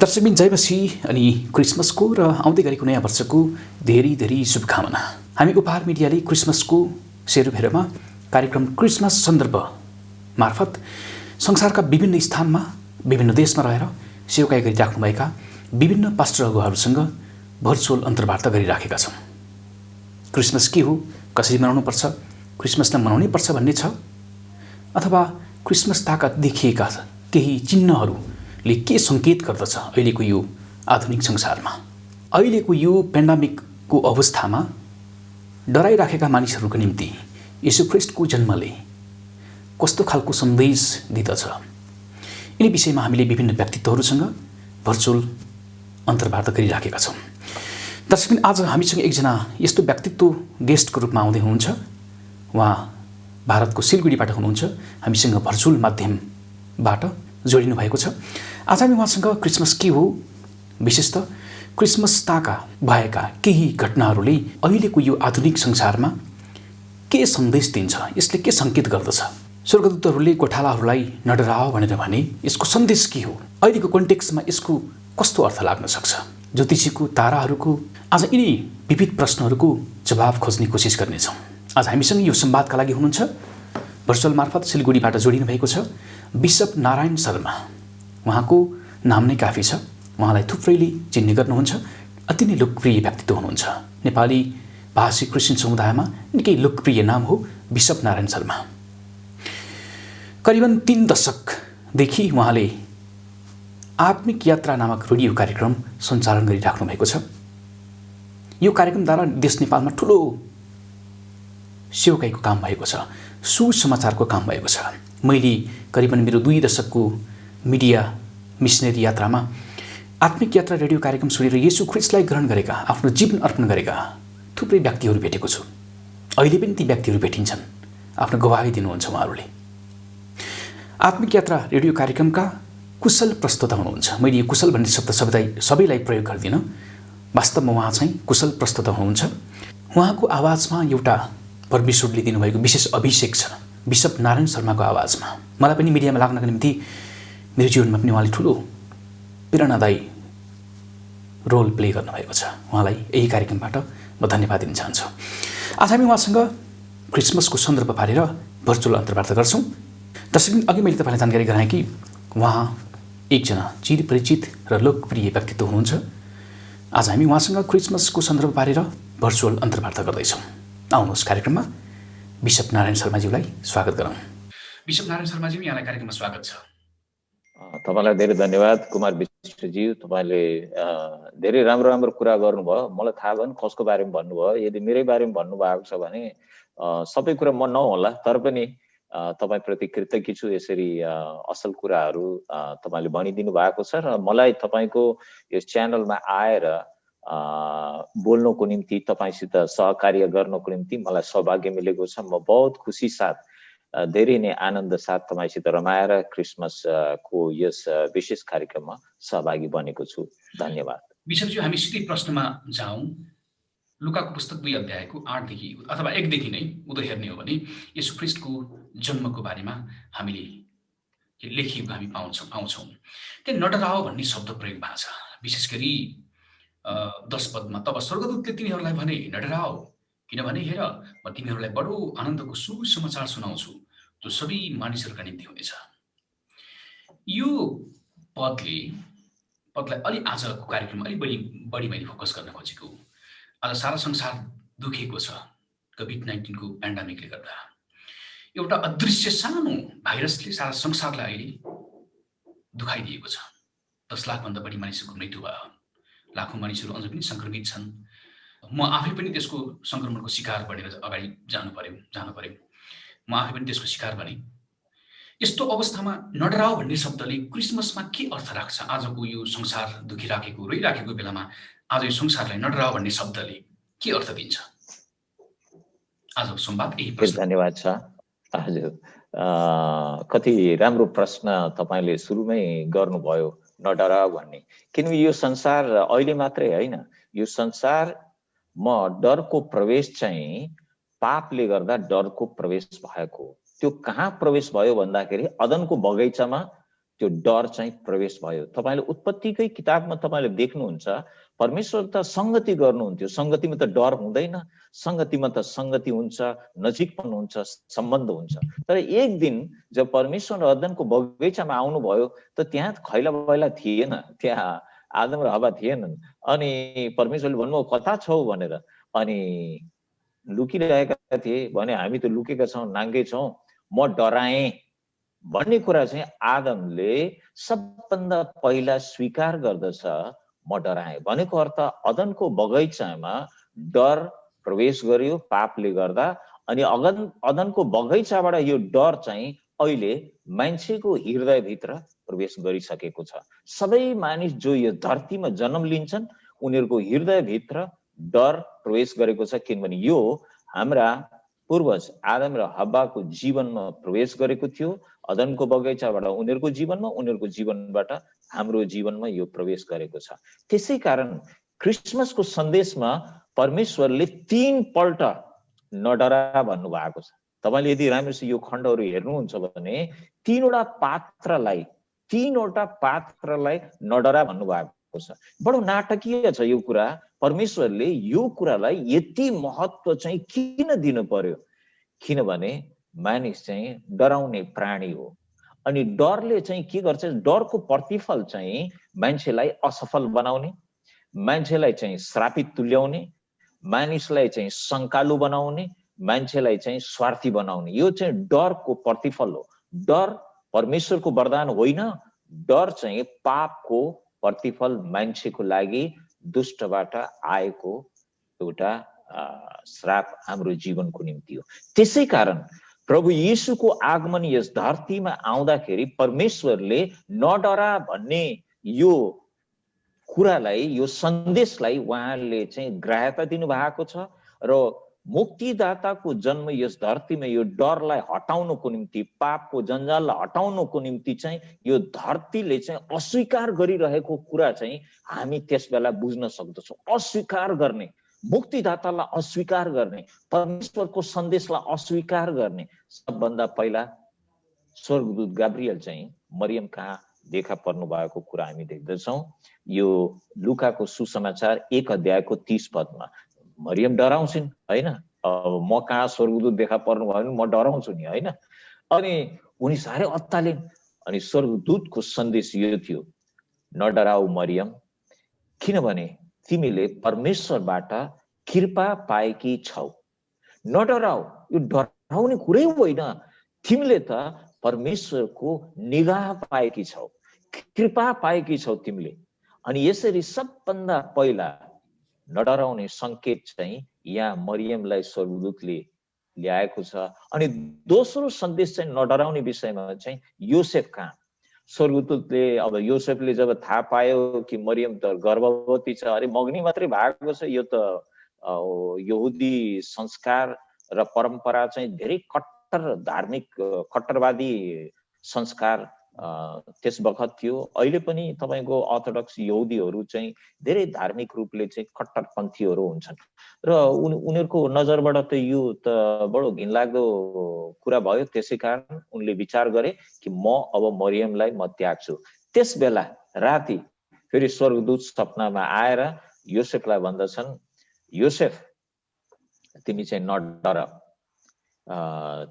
दर्शकबिन जय मसीह अनि क्रिसमसको र आउँदै गरेको नयाँ वर्षको धेरै धेरै शुभकामना। हामी उपहार मिडियाले क्रिसमसको सेरोफेरोमा कार्यक्रम क्रिसमस सन्दर्भ मार्फत संसारका विभिन्न स्थानमा विभिन्न देशमा रहेर सेवाकाई गरिराख्नुभएका विभिन्न पास्टर अगुवाहरूसँग भर्चुअल अन्तर्वार्ता गरिराखेका छौँ। क्रिसमस के हो, कसरी मनाउनुपर्छ, क्रिसमसलाई मनाउनै पर्छ भन्ने छ, अथवा क्रिसमस ताका देखिएका केही चिन्हहरूले के सङ्केत गर्दछ अहिलेको यो आधुनिक संसारमा। अहिलेको यो पेन्डामिकको अवस्थामा डराइराखेका मानिसहरूको निम्ति येशू ख्रीष्टको जन्मले कस्तो खालको सन्देश दिँदछ, यिनी विषयमा हामीले विभिन्न व्यक्तित्वहरूसँग भर्चुअल अन्तर्वार्ता गरिराखेका छौँ। दर्शकबिन आज हामीसँग एकजना यस्तो व्यक्तित्व गेस्टको रूपमा आउँदै हुनुहुन्छ। उहाँ भारतको सिलगढीबाट हुनुहुन्छ, हामीसँग भर्चुअल माध्यमबाट जोडिनु भएको छ। आज हामी उहाँसँग क्रिसमस के हो, विशेषतः क्रिसमस ताका भएका केही घटनाहरूले अहिलेको यो आधुनिक संसारमा के सन्देश दिन्छ, यसले के सङ्केत गर्दछ, स्वर्गदूतहरूले गोठालाहरूलाई नडराओ भनेर भने यसको सन्देश के हो, अहिलेको कन्टेक्स्टमा यसको कस्तो अर्थ लाग्न सक्छ, ज्योतिषीको ताराहरूको आज यिनी विविध प्रश्नहरूको जवाब खोज्ने कोसिस गर्नेछौँ। आज हामीसँग यो संवादका लागि हुनुहुन्छ भर्चुअल मार्फत सिलगढीबाट जोडिनु भएको छ बिशप नारायण शर्मा। उहाँको नाम नै काफी छ, उहाँलाई थुप्रैले चिन्ने गर्नुहुन्छ। अति नै लोकप्रिय व्यक्तित्व हुनुहुन्छ। नेपाली भाषी क्रिस्चियन समुदायमा निकै लोकप्रिय नाम हो बिशप नारायण शर्मा। करिबन 3 दशकदेखि उहाँले आत्मिक यात्रा नामक रेडियो कार्यक्रम सञ्चालन गरिराख्नु भएको छ। यो कार्यक्रमद्वारा देश नेपालमा ठुलो सेवाकाईको काम भएको छ, सुसमाचारको काम भएको छ। मैले करिबन मेरो 2 दशकको मिडिया मिसनरी यात्रामा आत्मिक यात्रा रेडियो कार्यक्रम सुनेर येशू ख्रीष्टलाई ग्रहण गरेका, आफ्नो जीवन अर्पण गरेका थुप्रै व्यक्तिहरू भेटेको छु। अहिले पनि ती व्यक्तिहरू भेटिन्छन्, आफ्नो गवाही दिनुहुन्छ उहाँहरूले। आत्मिक यात्रा रेडियो कार्यक्रमका कुशल प्रस्तोता हुनुहुन्छ। मैले यो कुशल भन्ने शब्द सबैलाई प्रयोग गर्दिनँ, वास्तवमा उहाँ चाहिँ कुशल प्रस्तोता हुनुहुन्छ। उहाँको आवाजमा एउटा परमेश्वरले दिनुभएको विशेष अभिषेक छ, बिशप नारायण शर्माको आवाजमा। मलाई पनि मिडियामा लाग्नको निम्ति मेरो जीवनमा पनि उहाँले ठुलो प्रेरणादायी रोल प्ले गर्नुभएको छ। उहाँलाई यही कार्यक्रमबाट म धन्यवाद दिन चाहन्छु। आज हामी उहाँसँग क्रिसमसको सन्दर्भ पारेर भर्चुअल अन्तर्वार्ता गर्छौँ। दर्शक, अघि मैले तपाईँलाई जानकारी गराएँ कि उहाँ एकजना चिरपरिचित र लोकप्रिय व्यक्तित्व हुनुहुन्छ। आज हामी उहाँसँग क्रिसमसको सन्दर्भ पारेर भर्चुअल अन्तर्वार्ता गर्दैछौँ। आउनुहोस् कार्यक्रममा बिशप नारायण शर्माज्यूलाई स्वागत गरौँ। बिशप नारायण शर्माज्यू, यहाँलाई कार्यक्रममा स्वागत छ। तपाईलाई धेरै धन्यवाद कुमार विष्टज्यू। तपाईँले धेरै राम्रो राम्रो कुरा गर्नुभयो। मलाई थाहा भएन कसको बारेमा भन्नुभयो। यदि मेरै बारेमा भन्नुभएको छ भने सबै कुरा म नहोला, तर पनि तपाईँप्रति कृतज्ञ छु। यसरी असल कुराहरू तपाईँले भनिदिनु भएको छ र मलाई तपाईँको यस च्यानलमा आएर बोल्नको निम्ति, तपाईँसित सहकार्य गर्नको निम्ति मलाई सौभाग्य मिलेको छ। म बहुत खुसी साथ, धेरै नै आनन्द साथ तपाईँसित रमाएर क्रिसमसको यस विशेष कार्यक्रममा सहभागी बनेको छु। धन्यवाद। बिशपज्यू, हामी सिधै प्रश्नमा जाउँ। लुकाको पुस्तक 2 अध्यायको 8 देखि अथवा 1 देखि नै उदय हेर्ने हो भने येशू ख्रीष्टको जन्मको बारेमा हामीले लेखिएको हामी पाउँछौँ। त्यहाँ नडराओ भन्ने शब्द प्रयोग भएको छ। विशेष गरी 10 पदमा, तब स्वर्गदूतले तिनीहरूलाई भने नडराओ, किनभने हेर म तिमीहरूलाई बडो आनन्दको सुसमाचार सुनाउँछु जो सबै मानिसहरूका निम्ति हुनेछ। यो पदलाई अलि आजको कार्यक्रममा अलि बढी मैले फोकस गर्न खोजेको। आज सारा संसार दुखेको छ कोभिड-19 को पेन्डामिकले गर्दा। एउटा अदृश्य सानो भाइरसले सारा संसारलाई अहिले दुखाइदिएको छ। 10 लाखभन्दा बढी मानिसहरूको मृत्यु भयो, लाखौँ मानिसहरू अझ पनि सङ्क्रमित छन्। म आफै पनि त्यसको सङ्क्रमणको शिकार बनेर अगाडि जानु पर्यो। म आफै पनि त्यसको शिकार बने। यस्तो अवस्थामा नडराओ भन्ने शब्दले क्रिसमसमा के अर्थ राख्छ? आजको यो संसार दुखिराखेको, रोइराखेको बेलामा आज यो संसारलाई नडराओ भन्ने शब्दले के अर्थ दिन्छ? आजको संवाद यही प्रश्न। धन्यवाद छ। हजुर, कति राम्रो प्रश्न तपाईँले सुरुमै गर्नुभयो, नडराओ भन्ने। किनभने यो संसार अहिले मात्रै होइन, यो संसारमा डरको प्रवेश चाहिँ पापले गर्दा डरको प्रवेश भएको। त्यो कहाँ प्रवेश भयो भन्दाखेरि अदनको बगैँचामा त्यो डर चाहिँ प्रवेश भयो। तपाईले उत्पत्तिकै किताबमा तपाईले देख्नुहुन्छ परमेश्वर त संगति गर्नुहुन्थ्यो, संगतिमा त डर हुँदैन, संगतिमा त संगति हुन्छ, नजिकपन हुन्छ, सम्बन्ध हुन्छ। तर एक दिन जब परमेश्वर अदनको बगैँचामा आउनुभयो त त्यहाँ खैला बैला थिएन, त्यहाँ आदम र हवा थिएनन्। अनि परमेश्वरले भन्नुभयो कता छौ भनेर, अनि लुकिरहेका थिए भने हामी त लुकेका छौँ, नाङ्गे छौँ, म डराएँ भन्ने कुरा चाहिँ आदमले सबभन्दा पहिला स्वीकार गर्दछ, म डराएँ। भनेको अर्थ अदनको बगैँचामा डर प्रवेश गर्यो पापले गर्दा, अनि अदनको बगैँचाबाट यो डर चाहिँ अहिले मान्छेको हृदयभित्र प्रवेश गरिसकेको छ। सबै मानिस जो यो धरतीमा जन्म लिन्छन् उनीहरूको हृदयभित्र डर प्रवेश गरेको छ, किनभने यो हाम्रा पूर्वज आदम र हव्वाको जीवनमा प्रवेश गरेको थियो। अदनको बगैँचाबाट उनीहरूको जीवनमा, उनीहरूको जीवनबाट हाम्रो जीवनमा यो प्रवेश गरेको छ। त्यसै कारण क्रिसमसको सन्देशमा परमेश्वरले 3 पल्ट नडरा भन्नुभएको छ। तपाईले यदि राम्रोसँग यो खण्डहरू हेर्नुहुन्छ भने तीनवटा पात्रलाई नडरा भन्नुभएको छ। बडो नाटकीय छ यो कुरा। परमेश्वरले यो कुरालाई यति महत्त्व चाहिँ किन दिनु पर्यो? किनभने मानिस चाहिँ डराउने प्राणी हो, अनि डरले चाहिँ के गर्छ? डरको प्रतिफल चाहिँ मान्छेलाई असफल बनाउने, मान्छेलाई चाहिँ श्रापित तुल्याउने, मानिसलाई चाहिँ शङ्कालु बनाउने, मान्छेलाई चाहिँ स्वार्थी बनाउने। यो चाहिँ डरको प्रतिफल हो। डर परमेश्वरको वरदान होइन, डर चाहिँ पापको प्रतिफल मान्छेको लागि दुष्टबाट आएको एउटा श्राप हाम्रो जीवनको निम्ति हो। त्यसै कारण प्रभु येशूको आगमन यस धरतीमा आउँदाखेरि परमेश्वरले नडरा भन्ने यो कुरालाई, यो सन्देशलाई उहाँले चाहिँ ग्राह्यता दिनुभएको छ र मुक्तिदाताको जन्म यस धरतीमा यो डरलाई हटाउनको निम्ति, पापको जन्जाललाई हटाउनको निम्ति चाहिँ यो धरतीले चाहिँ अस्वीकार गरिरहेको कुरा चाहिँ हामी त्यसबेला बुझ्न सक्दछौँ। अस्वीकार गर्ने, मुक्तिदातालाई अस्वीकार गर्ने, परमेश्वरको सन्देशलाई अस्वीकार गर्ने। सबभन्दा पहिला स्वर्गदूत गाब्रिएल चाहिँ मरियम कहाँ देखा पर्नु भएको कुरा हामी देख्दछौँ। यो लुकाको सुसमाचार 1 अध्यायको 30 पदमा मरियम डराउँछिन्, हैन? अब म कहाँ स्वर्गदूत देखा पर्नु भयो भने म डराउँछु नि, हैन? अनि उनी साह्रै अत्तालिन्। अनि स्वर्गदूतको सन्देश यो थियो, नडराऊ मरियम, किनभने तिमीले परमेश्वरबाट कृपा पाएकी छौ। नडराऊ, यो डराउने कुरै होइन, तिमीले त परमेश्वरको निगाह पाएकी छौ, कृपा पाएकी छौ तिमीले। अनि यसरी सबभन्दा पहिला नडराउने संकेत चाहिँ यहाँ मरियमलाई स्वर्गदूतले ल्याएको छ। अनि दोस्रो सन्देश चाहिँ नडराउने विषयमा चाहिँ योसेफ कहाँ। स्वर्गदूतले अब योसेफले जब थाहा पायो कि मरियम त गर्भवती छ, अरे मग्नी मात्रै भएको छ, यो त यहुदी संस्कार र परम्परा चाहिँ धेरै कट्टर धार्मिक कट्टरवादी संस्कार त्यस बखत थियो। अहिले पनि तपाईको अर्थोडक्स यहुदीहरू चाहिँ धेरै धार्मिक रूपले चाहिँ कट्टरपन्थीहरू हुन्छन् र उनीहरूको नजरबाट त यो त बडो घिनलाग्दो कुरा भयो। त्यसै कारण उनले विचार गरे कि म अब मरियमलाई म त्याग्छु। त्यस बेला राति फेरि स्वर्गदूत सपनामा आएर योसेफलाई भन्दछन्, योसेफ तिमी चाहिँ नडर,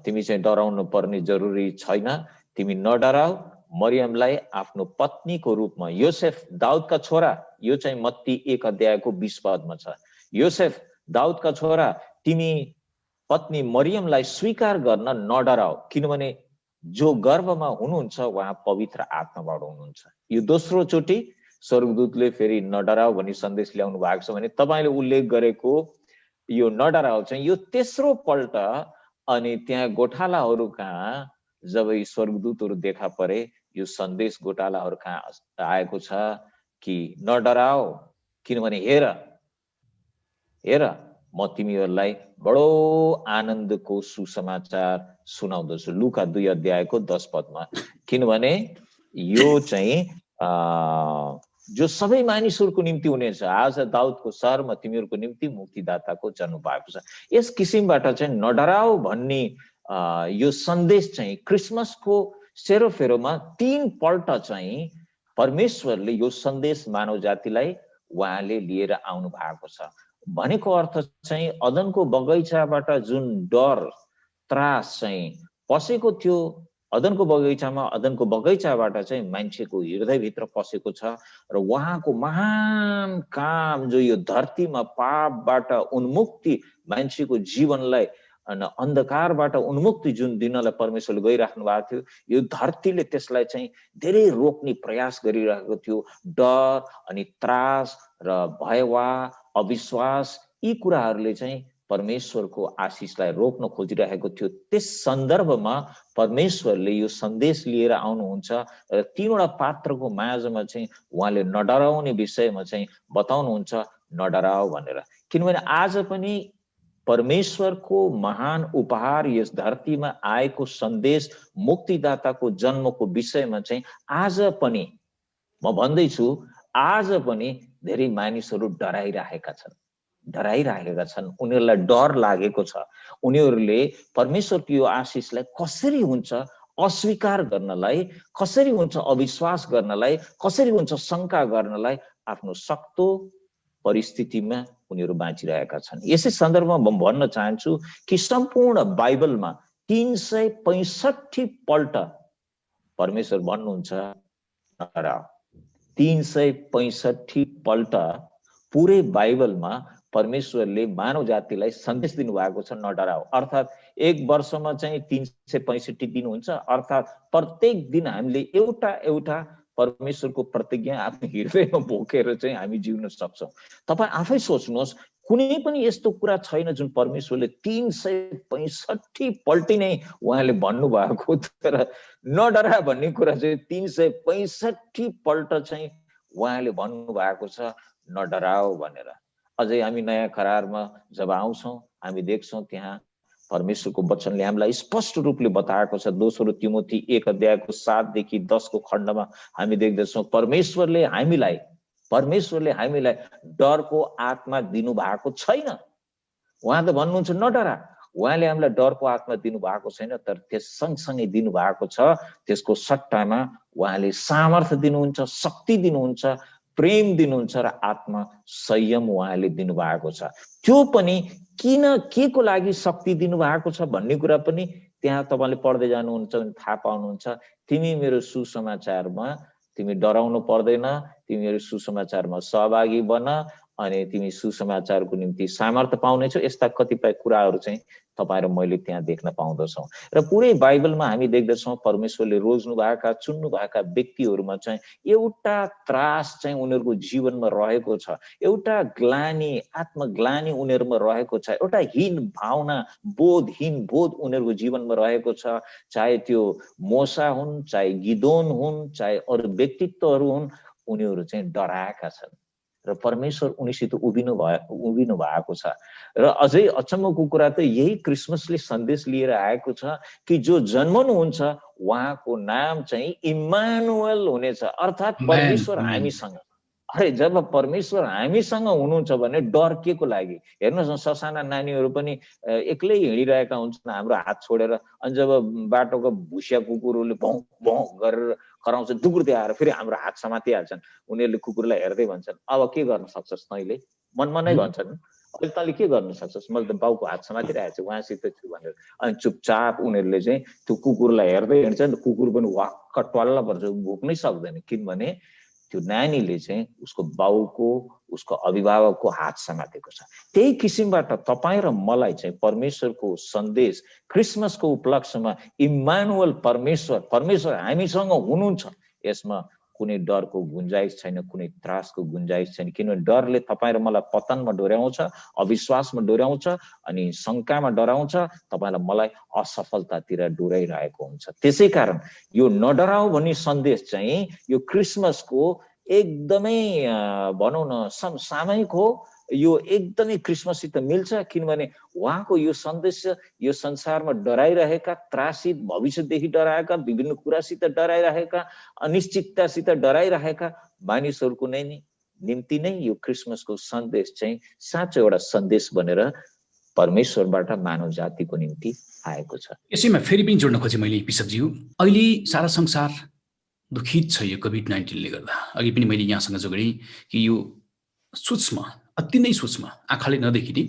तिमी चाहिँ डराउनु पर्ने जरुरी छैन, तिमी नडराऊ। मरियमलाई आफ्नो पत्नीको रूपमा, योसेफ दाउदका छोरा, यो चाहिँ मत्ती 1 अध्यायको 20 पदमा छ, योसेफ दाउदका छोरा तिमी पत्नी मरियमलाई स्वीकार गर्न नडराऊ, किनभने जो गर्भमा हुनुहुन्छ उहाँ पवित्र आत्माबाट हुनुहुन्छ। यो दोस्रो चोटि स्वर्गदूतले फेरि नडराऊ भन्ने सन्देश ल्याउनु भएको छ भने तपाईले उल्लेख गरेको यो नडराऊ चाहिँ यो तेस्रो पल्ट अनि त्यहाँ गोठालाहरू कहाँ जब यी स्वर्गदूतहरू देखा परे, यो सन्देश गोठालाहरू कहाँ आएको छ कि नडराऊ, किनभने हेर हेर म तिमीहरूलाई बडो आनन्दको सुसमाचार सुनाउँदछु। लुका 2 अध्यायको 10 पदमा, किनभने यो चाहिँ जो सबै मानिसहरूको निम्ति हुनेछ, आज दाउदको सहरमा तिमीहरूको निम्ति मुक्तिदाताको जन्म भएको छ। यस किसिमबाट चाहिँ नडराऊ भन्ने यो सन्देश चाहिँ क्रिसमसको सेरोफेरोमा 3 पल्ट चाहिँ परमेश्वरले यो सन्देश मानव जातिलाई उहाँले लिएर आउनु भएको छ। भनेको अर्थ चाहिँ अदनको बगैँचाबाट जुन डर त्रास चाहिँ पसेको थियो, अदनको बगैँचाबाट चाहिँ मान्छेको हृदयभित्र पसेको छ र उहाँको महान काम जो यो धरतीमा पापबाट उन्मुक्ति, मान्छेको जीवनलाई अन्धकारबाट उन्मुक्ति जुन दिनलाई परमेश्वरले गइराख्नु भएको थियो, यो धरतीले त्यसलाई चाहिँ धेरै रोक्ने प्रयास गरिरहेको थियो। डर अनि त्रास र भयवा अविश्वास यी कुराहरूले चाहिँ परमेश्वरको आशिषलाई रोक्न खोजिरहेको थियो। त्यस सन्दर्भमा परमेश्वरले यो सन्देश लिएर आउनुहुन्छ र 3वटा पात्रको माझमा चाहिँ उहाँले नडराउने विषयमा चाहिँ बताउनुहुन्छ, नडराओ भनेर। किनभने आज पनि परमेश्वरको महान उपहार यस धरतीमा आएको सन्देश, मुक्तिदाताको जन्मको विषयमा चाहिँ आज पनि म भन्दैछु, आज पनि धेरै मानिसहरू डराइरहेका छन्। उनीहरूलाई डर लागेको छ। उनीहरूले परमेश्वरको यो आशिषलाई कसरी हुन्छ अस्वीकार गर्नलाई, कसरी हुन्छ अविश्वास गर्नलाई, कसरी हुन्छ शंका गर्नलाई आफ्नो सक्तो परिस्थितिमा उनीहरू बाँचिरहेका छन्। यसै सन्दर्भमा म भन्न चाहन्छु कि सम्पूर्ण बाइबलमा 365 पल्ट परमेश्वर भन्नुहुन्छ नडराओ। 365 पल्ट पुरै बाइबलमा परमेश्वरले मानव जातिलाई सन्देश दिनुभएको छ, नडराओ। अर्थात् एक वर्षमा चाहिँ 365 दिन हुन्छ, अर्थात् प्रत्येक दिन हामीले एउटा एउटा परमेश्वरको प्रतिज्ञा आफ्नो हृदयमा बोकेर चाहिँ हामी जिउन सक्छौं। तपाई आफै सोच्नुहोस्, कुनै पनि यस्तो कुरा छैन जुन परमेश्वरले 365 पल्ट नै उहाँले भन्नुभएको, तर नडरा भन्ने कुरा चाहिँ 365 पल्ट चाहिँ उहाँले भन्नुभएको छ, नडराओ भनेर। अझै हामी नयाँ करारमा जब आउँछौं, हामी देख्छौं त्यहाँ परमेश्वरको वचनले हामीलाई स्पष्ट रूपले बताएको छ। दोस्रो तिमोथी 1 अध्यायको 7 देखि 10 को खण्डमा हामी देख्दछौं परमेश्वरले हामीलाई डरको आत्मा दिनु भएको छैन। उहाँ त भन्नुहुन्छ नडरा। उहाँले हामीलाई डरको आत्मा दिनु भएको छैन, तर त्यस सँगसँगै दिनु भएको छ, त्यसको सट्टामा उहाँले सामर्थ्य दिनुहुन्छ, शक्ति दिनुहुन्छ, प्रेम दिनुहुन्छ र आत्मा संयम उहाँले दिनु भएको छ। त्यो पनि किन, के को लागि शक्ति दिनु भएको छ भन्ने कुरा पनि त्यहाँ तपाईले पढ्दै जानुहुन्छ भने थाहा पाउनुहुन्छ। तिमी मेरो सुसमाचारमा तिमी डराउनु पर्दैन, तिमी मेरो सुसमाचारमा सहभागी बन अनि तिमी सुसमाचारको निम्ति सामर्थ्य पाउनेछौ। यस्ता कतिपय कुराहरू चाहिँ तपाई र मैले त्यहाँ देख्न पाउँदछौं। र पुरै बाइबलमा हामी देख्दछौं परमेश्वरले रोज्नु भएका, चुन्नु भएका व्यक्तिहरूमा चाहिँ एउटा त्रास चाहिँ उनीहरूको जीवनमा रहेको छ, एउटा ग्लानी, आत्मग्लानी उनीहरूमा रहेको छ, एउटा हीन भावना, हीन बोध उनीहरूको जीवनमा रहेको छ। चाहे त्यो मोसा हुन्, चाहे गिदोन हुन्, चाहे अरू व्यक्तित्वहरू हुन्, उनीहरू चाहिँ डराएका छन् र परमेश्वर उनीसित उभिनु भएको छ। र अझै अचम्मको कुरा त यही क्रिसमसले सन्देश लिएर आएको छ कि जो जन्मनुहुन्छ उहाँको नाम चाहिँ इम्मानुएल हुनेछ, अर्थात् परमेश्वर हामीसँग। अरे जब परमेश्वर हामीसँग हुनुहुन्छ भने डर के को लागि? हेर्नुहोस्, ससाना नानीहरू पनि एक्लै हिँडिरहेका हुन्छन् हाम्रो हात छोडेर, अनि जब बाटोको भुसिया कुकुरहरूले भौँ भौँ गरेर कराउँछन्, दुगुर्दै आएर फेरि हाम्रो हात समातिहाल्छन्। उनीहरूले कुकुरलाई हेर्दै भन्छन्, अब के गर्न सक्छस् तैँले? मनमा नै भन्छन्, अहिले तैँले के गर्न सक्छस्? मैले त बाउको हात समातिरहेको छु, उहाँसित छु भनेर। अनि चुपचाप उनीहरूले चाहिँ त्यो कुकुरलाई हेर्दै हिँड्छन्। कुकुर पनि वाक्क ट्वाल्ल पर्छ, भोक्नै सक्दैन, किनभने त्यो नानीले चाहिँ उसको बाउको, उसको अभिभावकको हात समातेको छ। त्यही किसिमबाट तपाईं र मलाई चाहिँ परमेश्वरको सन्देश क्रिसमसको उपलक्ष्यमा इम्मानुएल परमेश्वर हामीसँग हुनुहुन्छ, यसमा कुनै डरको गुन्जाइस छैन, कुनै त्रासको गुन्जाइस छैन। किनभने डरले तपाईं र मलाई पतनमा डोर्याउँछ, अविश्वासमा डोर्याउँछ अनि शंकामा डराउँछ, तपाईलाई मलाई असफलतातिर डोराइरहेको हुन्छ। त्यसैकारण यो नडराऊ भन्ने सन्देश चाहिँ यो क्रिसमसको एकदमै भनौं न समसामयिक हो। यो एकदमै क्रिसमससित मिल्छ, किनभने उहाँको यो सन्देश यो संसारमा डराइरहेका, त्रासित, भविष्यदेखि डराएका, विभिन्न कुरासित डराइरहेका, अनिश्चिततासित डराइरहेका मानिसहरूको निम्ति नै यो क्रिसमसको सन्देश चाहिँ साँचो एउटा सन्देश बनेर परमेश्वरबाट मानव जातिको निम्ति आएको छ। यसैमा फेरि पनि जोड्न खोजेँ मैले बिशपज्यू, अहिले सारा संसार दुखित छ यो कोभिड-19ले गर्दा। अघि पनि मैले यहाँसँग जोडेँ कि यो सूक्ष्म, अति नै सूक्ष्म, आँखाले नदेखिने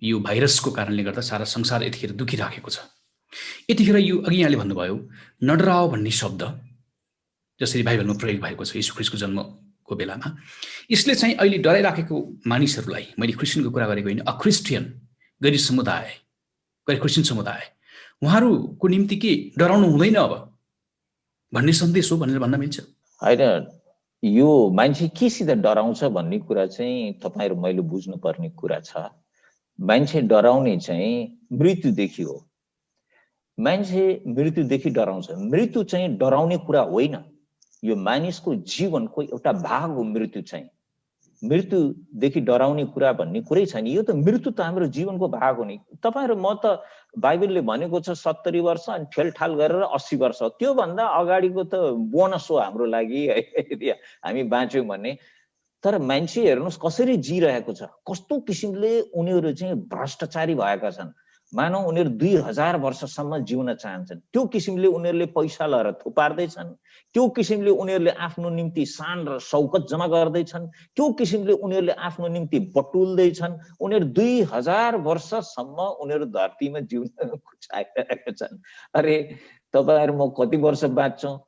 यो भाइरसको कारणले गर्दा सारा संसार यतिखेर दुखिराखेको छ। यतिखेर यो अघि यहाँले भन्नुभयो नडराओ भन्ने शब्द जसरी बाइबलमा प्रयोग भएको छ यीशु ख्रीष्टको जन्मको बेलामा, यसले चाहिँ अहिले डराइराखेको मानिसहरूलाई, मैले क्रिस्चियनको कुरा गरेको होइन, अक्रिस्चियन गैर क्रिस्चियन समुदाय, उहाँहरूको निम्ति के डराउनु हुँदैन अब भन्ने सन्देश हो भनेर भन्न मिल्छ? होइन, यो मान्छे केसित डराउँछ भन्ने कुरा चाहिँ तपाईहरु मैले बुझ्नुपर्ने कुरा छ। मान्छे डराउने चाहिँ मृत्युदेखि हो। मान्छे मृत्युदेखि डराउँछ। मृत्यु चाहिँ डराउने कुरा होइन, यो मानिसको जीवनको एउटा भाग हो। मृत्यु चाहिँ मृत्युदेखि डराउने कुरा भन्ने कुरै छैन। यो त मृत्यु त हाम्रो जीवनको भाग हो नि। तपाईहरु, म त बाइबलले भनेको छ 70 वर्ष अनि ठेलठाल गरेर 80 वर्ष, त्यो भन्दा अगाडिको त बोनस हो हाम्रो लागि यदि हामी बाँच्यौं भने। तर मान्छे हेर्नुस् कसरी जिरहेको छ, कस्तो किसिमले उनीहरू चाहिँ भ्रष्टाचारी भएका छन्। मानौ उनीहरू 2000 वर्षसम्म जिउन चाहन्छन्, त्यो किसिमले उनीहरूले पैसा लगाएर थुपार्दैछन्, त्यो किसिमले उनीहरूले आफ्नो निम्ति शान र शौकत जम्मा गर्दैछन्, त्यो किसिमले उनीहरूले आफ्नो निम्ति बटुल्दैछन्। उनीहरू 2000 वर्षसम्म उनीहरू धरतीमा जिउन चाहेका छन्। अरे तपाईहरु म कति वर्ष बाँच्छौं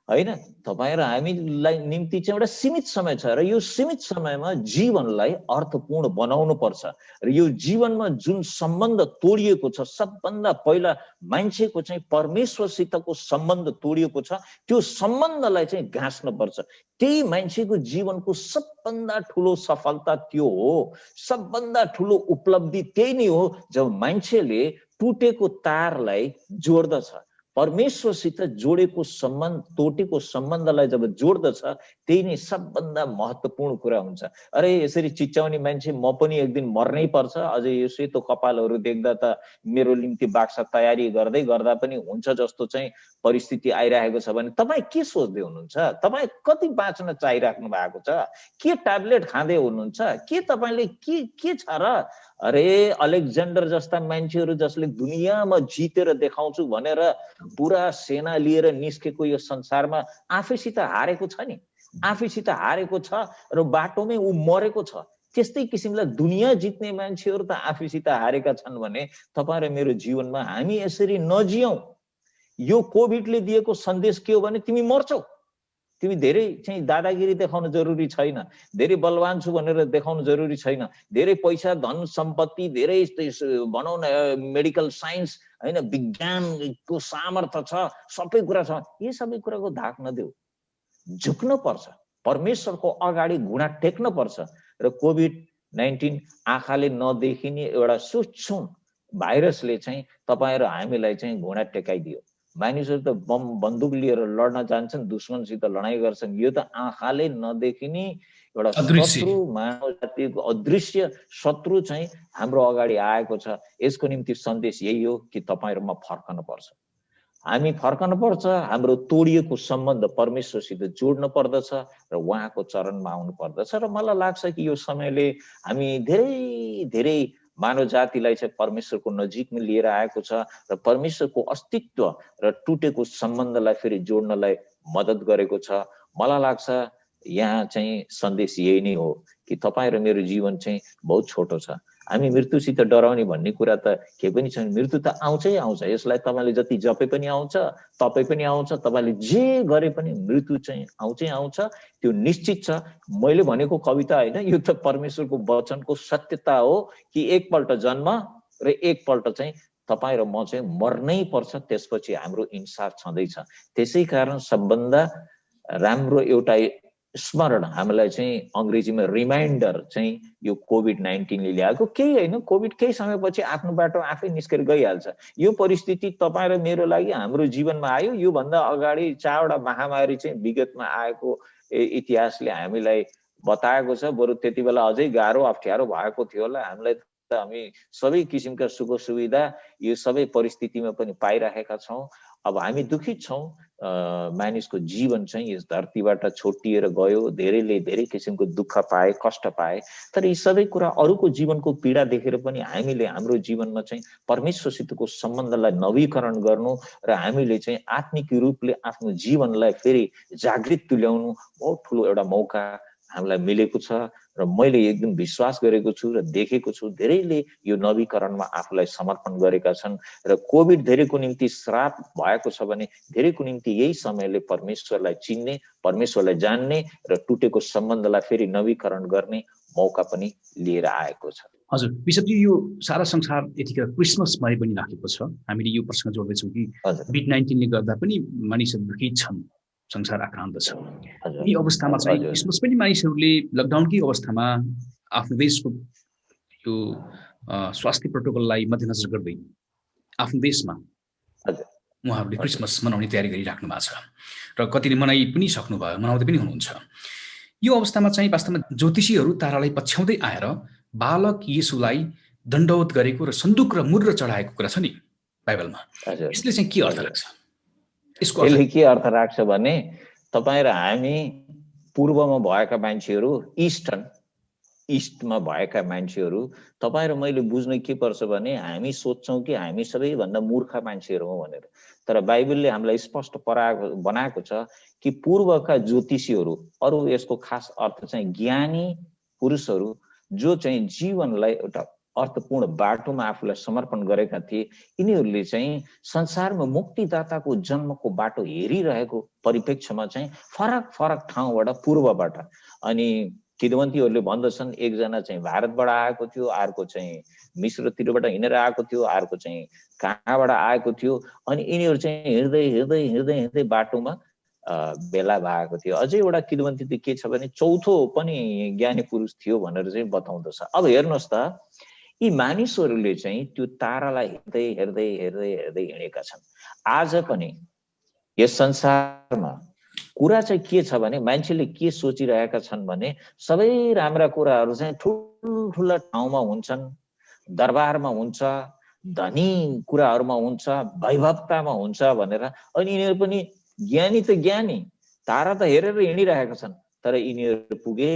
हैन? तपाईहरु हामीलाई निम्ति चाहिँ एउटा सीमित समय छ र यो सीमित समयमा जीवनलाई अर्थपूर्ण बनाउनु पर्छ। र यो जीवनमा जुन सम्बन्ध तोडिएको छ, सबभन्दा पहिला मान्छेको चाहिँ परमेश्वरसितको सम्बन्ध तोडिएको छ, त्यो सम्बन्धलाई चाहिँ गाँस्न पर्छ। त्यही मान्छेको जीवनको सबभन्दा ठुलो सफलता त्यो हो, सबभन्दा ठुलो उपलब्धि त्यही नै हो जब मान्छेले टुटेको तारलाई जोड्दछ। परमेश्वरसित जोडेको सम्बन्ध, तोटेको सम्बन्धलाई जब जोड्दछ, त्यही नै सबभन्दा महत्त्वपूर्ण कुरा हुन्छ। अरे यसरी चिच्याउने मान्छे म पनि एक दिन मर्नै पर्छ, अझै यो सेतो कपालहरू देख्दा त मेरो निम्ति बाक्सा तयारी गर्दै गर्दा पनि हुन्छ जस्तो चाहिँ परिस्थिति आइरहेको छ भने तपाईँ के सोच्दै हुनुहुन्छ? तपाईँ कति बाँच्न चाहिराख्नु भएको छ? के ट्याब्लेट खाँदै हुनुहुन्छ? के तपाईले के छ र? अरे अलेक्जेन्डर जस्ता मान्छेहरू जसले दुनियाँमा जितेर देखाउँछु भनेर पुरा सेना लिएर निस्केको यो संसारमा आफैसित हारेको छ नि, आफैसित हारेको छ र बाटोमै ऊ मरेको छ। त्यस्तै किसिमले दुनियाँ जित्ने मान्छेहरू त आफैसित हारेका छन् भने तपाईँ र मेरो जीवनमा हामी यसरी नजियौं। यो कोभिडले दिएको सन्देश के हो भने तिमी मर्छौ। तिमी धेरै चाहिँ दादागिरी देखाउन जरुरी छैन, धेरै बलवान छु भनेर देखाउन जरुरी छैन, धेरै पैसा धन सम्पत्ति, धेरै भनौं न मेडिकल साइन्स हैन, विज्ञानको सामर्थ्य छ, सबै कुरा छ। यी सबै कुराको धाक नदेऊ, झुक्न पर्छ, परमेश्वरको अगाडि घुँडा टेक्न पर्छ। र कोभिड-19 आँखाले नदेखिने एउटा सूक्ष्म भाइरसले चाहिँ तपाईँ र हामीलाई चाहिँ घुँडा टेकाइदियो। मानिसहरू त बम बन्दुक लिएर लड्न जान्छन्, दुश्मनसित लडाई गर्छन्। यो त आँखाले नदेखिने एउटा शत्रु, मानव जातिको अदृश्य शत्रु चाहिँ हाम्रो अगाडि आएको छ। यसको निम्ति सन्देश यही हो कि तपाईहरुमा फर्कन पर्छ, हामी फर्कन पर्छ। हाम्रो तोडिएको सम्बन्ध परमेश्वरसित जोड्न पर्दछ र उहाँको चरणमा आउनु पर्दछ। र मलाई लाग्छ कि यो समयले हामी धेरै धेरै मानव जातिलाई चाहिँ परमेश्वरको नजिकमा लिएर आएको छ र परमेश्वरको अस्तित्व र टुटेको सम्बन्धलाई फेरि जोड्नलाई मद्दत गरेको छ। मलाई लाग्छ यहाँ चाहिँ सन्देश यही नै हो कि तपाईँ र मेरो जीवन चाहिँ बहुत छोटो छ। हामी मृत्युसित डराउने भन्ने कुरा त के पनि छैन। मृत्यु त आउँछै आउँछ, यसलाई तपाईले जति जपे पनि आउँछ, तपाई पनि आउँछ, तपाईले जे गरे पनि मृत्यु चाहिँ आउँछै आउँछ, त्यो निश्चित छ। मैले भनेको कविता होइन, यो त परमेश्वरको वचनको सत्यता हो कि एकपल्ट जन्म र एकपल्ट चाहिँ तपाईँ र म चाहिँ मर्नै पर्छ, त्यसपछि हाम्रो इन्साफ छँदैछ। त्यसै कारण सबभन्दा राम्रो एउटा स्मरण हामीलाई चाहिँ अंग्रेजीमा रिमाइन्डर चाहिँ यो कोभिड-19 ले ल्याएको केही होइन। कोभिड केही समयपछि आफ्नो बाटो आफै निस्केर गइहाल्छ। यो परिस्थिति तपाईँ र मेरो लागि हाम्रो जीवनमा आयो। यो भन्दा अगाडि 4 वटा महामारी चाहिँ विगतमा आएको इतिहासले हामीलाई बताएको छ। बरु त्यति बेला अझै गाह्रो अप्ठ्यारो भएको थियो होला हामीलाई। हामी सबै किसिमका सुख सुविधा यो सबै परिस्थितिमा पनि पाइरहेका छौं। अब हामी दुखित छौँ, मानिसको जीवन चाहिँ यस धरतीबाट छोटिएर गयो, धेरैले धेरै किसिमको दुःख पाए, कष्ट पाए। तर यी सबै कुरा अरूको जीवनको पीडा देखेर पनि हामीले हाम्रो जीवनमा चाहिँ परमेश्वरसितको सम्बन्धलाई नवीकरण गर्नु र हामीले चाहिँ आत्मिक रूपले आफ्नो जीवनलाई फेरि जागृत तुल्याउनु बहुत ठुलो एउटा मौका हामीलाई मिलेको छ। र मैले एकदम विश्वास गरेको छु र देखेको छु धेरैले यो नवीकरणमा आफूलाई समर्पण गरेका छन्। र कोभिड धेरैको निम्ति श्राप भएको छ भने धेरैको निम्ति यही समयले परमेश्वरलाई चिन्ने, परमेश्वरलाई जान्ने र टुटेको सम्बन्धलाई फेरि नवीकरण गर्ने मौका पनि लिएर आएको छ। हजुर बिशपजी, यो सारा संसार यतिखेर क्रिसमसमा पनि राखेको छ। हामीले यो प्रश्न जोड्दैछौँ कि कोभिड-19ले गर्दा पनि मानिसहरू दुखित छन्, संसार आक्रान्त छ। यी अवस्थामा चाहिँ क्रिसमस पनि मानिसहरूले लकडाउनकै अवस्थामा आफ्नो देशको यो स्वास्थ्य प्रोटोकललाई मध्यनजर गर्दै आफ्नो देशमा उहाँहरूले क्रिसमस मनाउने तयारी गरिराख्नु भएको छ र कतिले मनाइ पनि सक्नुभयो, मनाउँदै पनि हुनुहुन्छ। यो अवस्थामा चाहिँ वास्तवमा ज्योतिषीहरू तारालाई पछ्याउँदै आएर बालक येशूलाई दण्डवत गरेको र सन्दुक र मुद्र चढाएको कुरा छ नि बाइबलमा, यसले चाहिँ के अर्थ राख्छ? यसले के अर्थ राख्छ भने तपाईँ र हामी पूर्वमा भएका मान्छेहरू, इस्टमा भएका मान्छेहरू, तपाईँ र मैले बुझ्नु के पर्छ भने हामी सोच्छौँ कि हामी सबैभन्दा मूर्ख मान्छेहरू हौँ भनेर। तर बाइबलले हामीलाई स्पष्ट बनाएको छ कि पूर्वका ज्योतिषीहरू, अरू यसको खास अर्थ चाहिँ ज्ञानी पुरुषहरू जो चाहिँ जीवनलाई एउटा अर्थपूर्ण बाटोमा आफूलाई समर्पण गरेका थिए, यिनीहरूले चाहिँ संसारमा मुक्तिदाताको जन्मको बाटो हेरिरहेको परिप्रेक्ष्यमा चाहिँ फरक फरक ठाउँबाट पूर्वबाट, अनि किदवन्तीहरूले भन्दछन् एकजना चाहिँ भारतबाट आएको थियो, अर्को चाहिँ मिश्रतिरबाट हिँडेर आएको थियो, अर्को चाहिँ कहाँबाट आएको थियो, अनि यिनीहरू चाहिँ हिँड्दै हिँड्दै हिँड्दै हिँड्दै बाटोमा बेला भएको थियो। अझै एउटा किदवन्ती त के छ भने चौथो पनि ज्ञानी पुरुष थियो भनेर चाहिँ बताउँदछ। अब हेर्नुहोस् त, यी मानिसहरूले चाहिँ त्यो तारालाई हेर्दै हेर्दै हेर्दै हेर्दै हिँडेका छन्। आज पनि यस संसारमा कुरा चाहिँ के छ भने मान्छेले के सोचिरहेका छन् भने सबै राम्रा कुराहरू चाहिँ ठुल्ठुला ठाउँमा हुन्छन्, दरबारमा हुन्छ, धनी कुराहरूमा हुन्छ, वैभवतामा हुन्छ भनेर। अनि यिनीहरू पनि ज्ञानी त ज्ञानी, तारा त हेरेर हिँडिरहेका छन्, तर यिनीहरू पुगे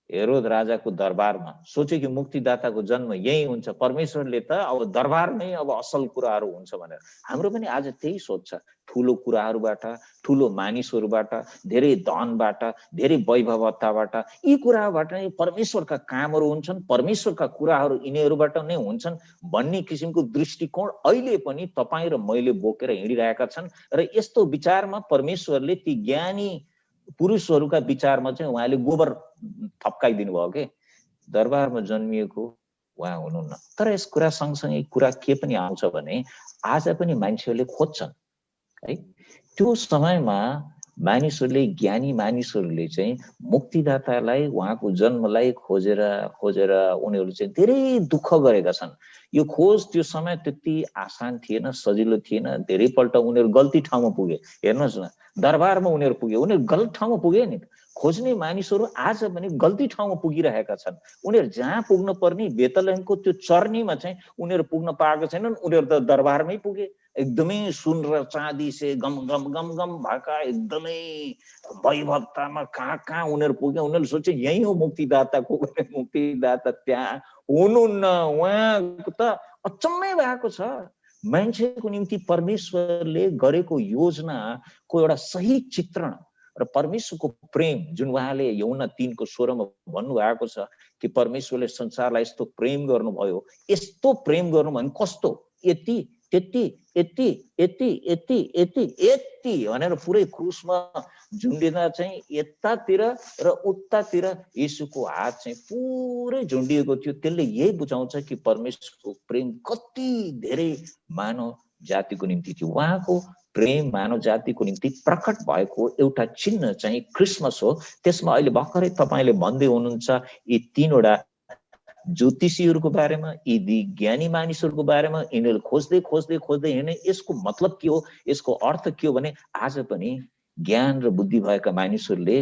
हेरोद राजाको दरबारमा, सोचे कि मुक्तिदाताको जन्म यही हुन्छ, परमेश्वरले त अब दरबारमै अब असल कुराहरू हुन्छ भनेर। हाम्रो पनि आज त्यही सोच छ, ठुलो कुराहरूबाट, ठुलो मानिसहरूबाट, धेरै धनबाट, धेरै वैभवताबाट, यी कुराबाट नै परमेश्वरका कामहरू हुन्छन्, परमेश्वरका कुराहरू यिनीहरूबाट नै हुन्छन् भन्ने किसिमको दृष्टिकोण अहिले पनि तपाईँ र मैले बोकेर हिँडिरहेका छन्। र यस्तो विचारमा परमेश्वरले ती ज्ञानी पुरुषहरूका विचारमा चाहिँ उहाँले गोबर थप्काइदिनु भयो के, दरबारमा जन्मिएको उहाँ हुनुहुन्न। तर यस कुरा सँगसँगै कुरा के पनि आउँछ भने आज पनि मान्छेहरूले खोज्छन् है, त्यो समयमा मानिसहरूले, ज्ञानी मानिसहरूले चाहिँ मुक्तिदातालाई, उहाँको जन्मलाई खोजेर खोजेर उनीहरू चाहिँ धेरै दुःख गरेका छन्। यो खोज त्यो समय त्यति आसान थिएन, सजिलो थिएन, धेरैपल्ट उनीहरू गल्ती ठाउँमा पुगे। हेर्नुहोस् न, दरबारमा उनीहरू पुगे, उनीहरू गलत ठाउँमा पुगे नि। खोज्ने मानिसहरू आज पनि गल्ती ठाउँमा पुगिरहेका छन्। उनीहरू जहाँ पुग्न पर्ने बेतलेहमको त्यो चर्नीमा चाहिँ उनीहरू पुग्न पाएका छैनन्, उनीहरू त दरबारमै पुगे। एकदमै सुन र चाँदी से गम गम गम गम भएका एकदमै वैभवतामा कहाँ कहाँ उनीहरू पुगे। उनीहरूले सोचे यही हो मुक्तिदाताको, मुक्तिदाता त्यहाँ हुनुहुन्न। उहाँको त अचम्मै भएको छ। मान्छेको निम्ति परमेश्वरले गरेको योजनाको एउटा सही चित्रण र परमेश्वरको प्रेम जुन उहाँले यूहन्ना 3 को 16 मा भन्नुभएको छ कि परमेश्वरले संसारलाई यस्तो प्रेम गर्नुभयो, यस्तो प्रेम गर्नु भने कस्तो, यति त्यति यति यति यति यति यति भनेर पुरै क्रुसमा झुन्डिँदा चाहिँ यतातिर र उतातिर येशूको हात चाहिँ पुरै झुन्डिएको थियो। त्यसले यही बुझाउँछ कि परमेश्वरको प्रेम कति धेरै मानव जातिको निम्ति थियो। उहाँको प्रेम मानव जातिको निम्ति प्रकट भएको एउटा चिन्ह चाहिँ क्रिसमस हो। त्यसमा अहिले भर्खरै तपाईले भन्दै हुनुहुन्छ यी तीनवटा ज्योतिषीहरूको बारेमा, यी ज्ञानी मानिसहरूको बारेमा, यिनीहरू खोज्दै खोज्दै खोज्दै हिँड्ने। यसको मतलब के हो, यसको अर्थ के हो भने आज पनि ज्ञान र बुद्धि भएका मानिसहरूले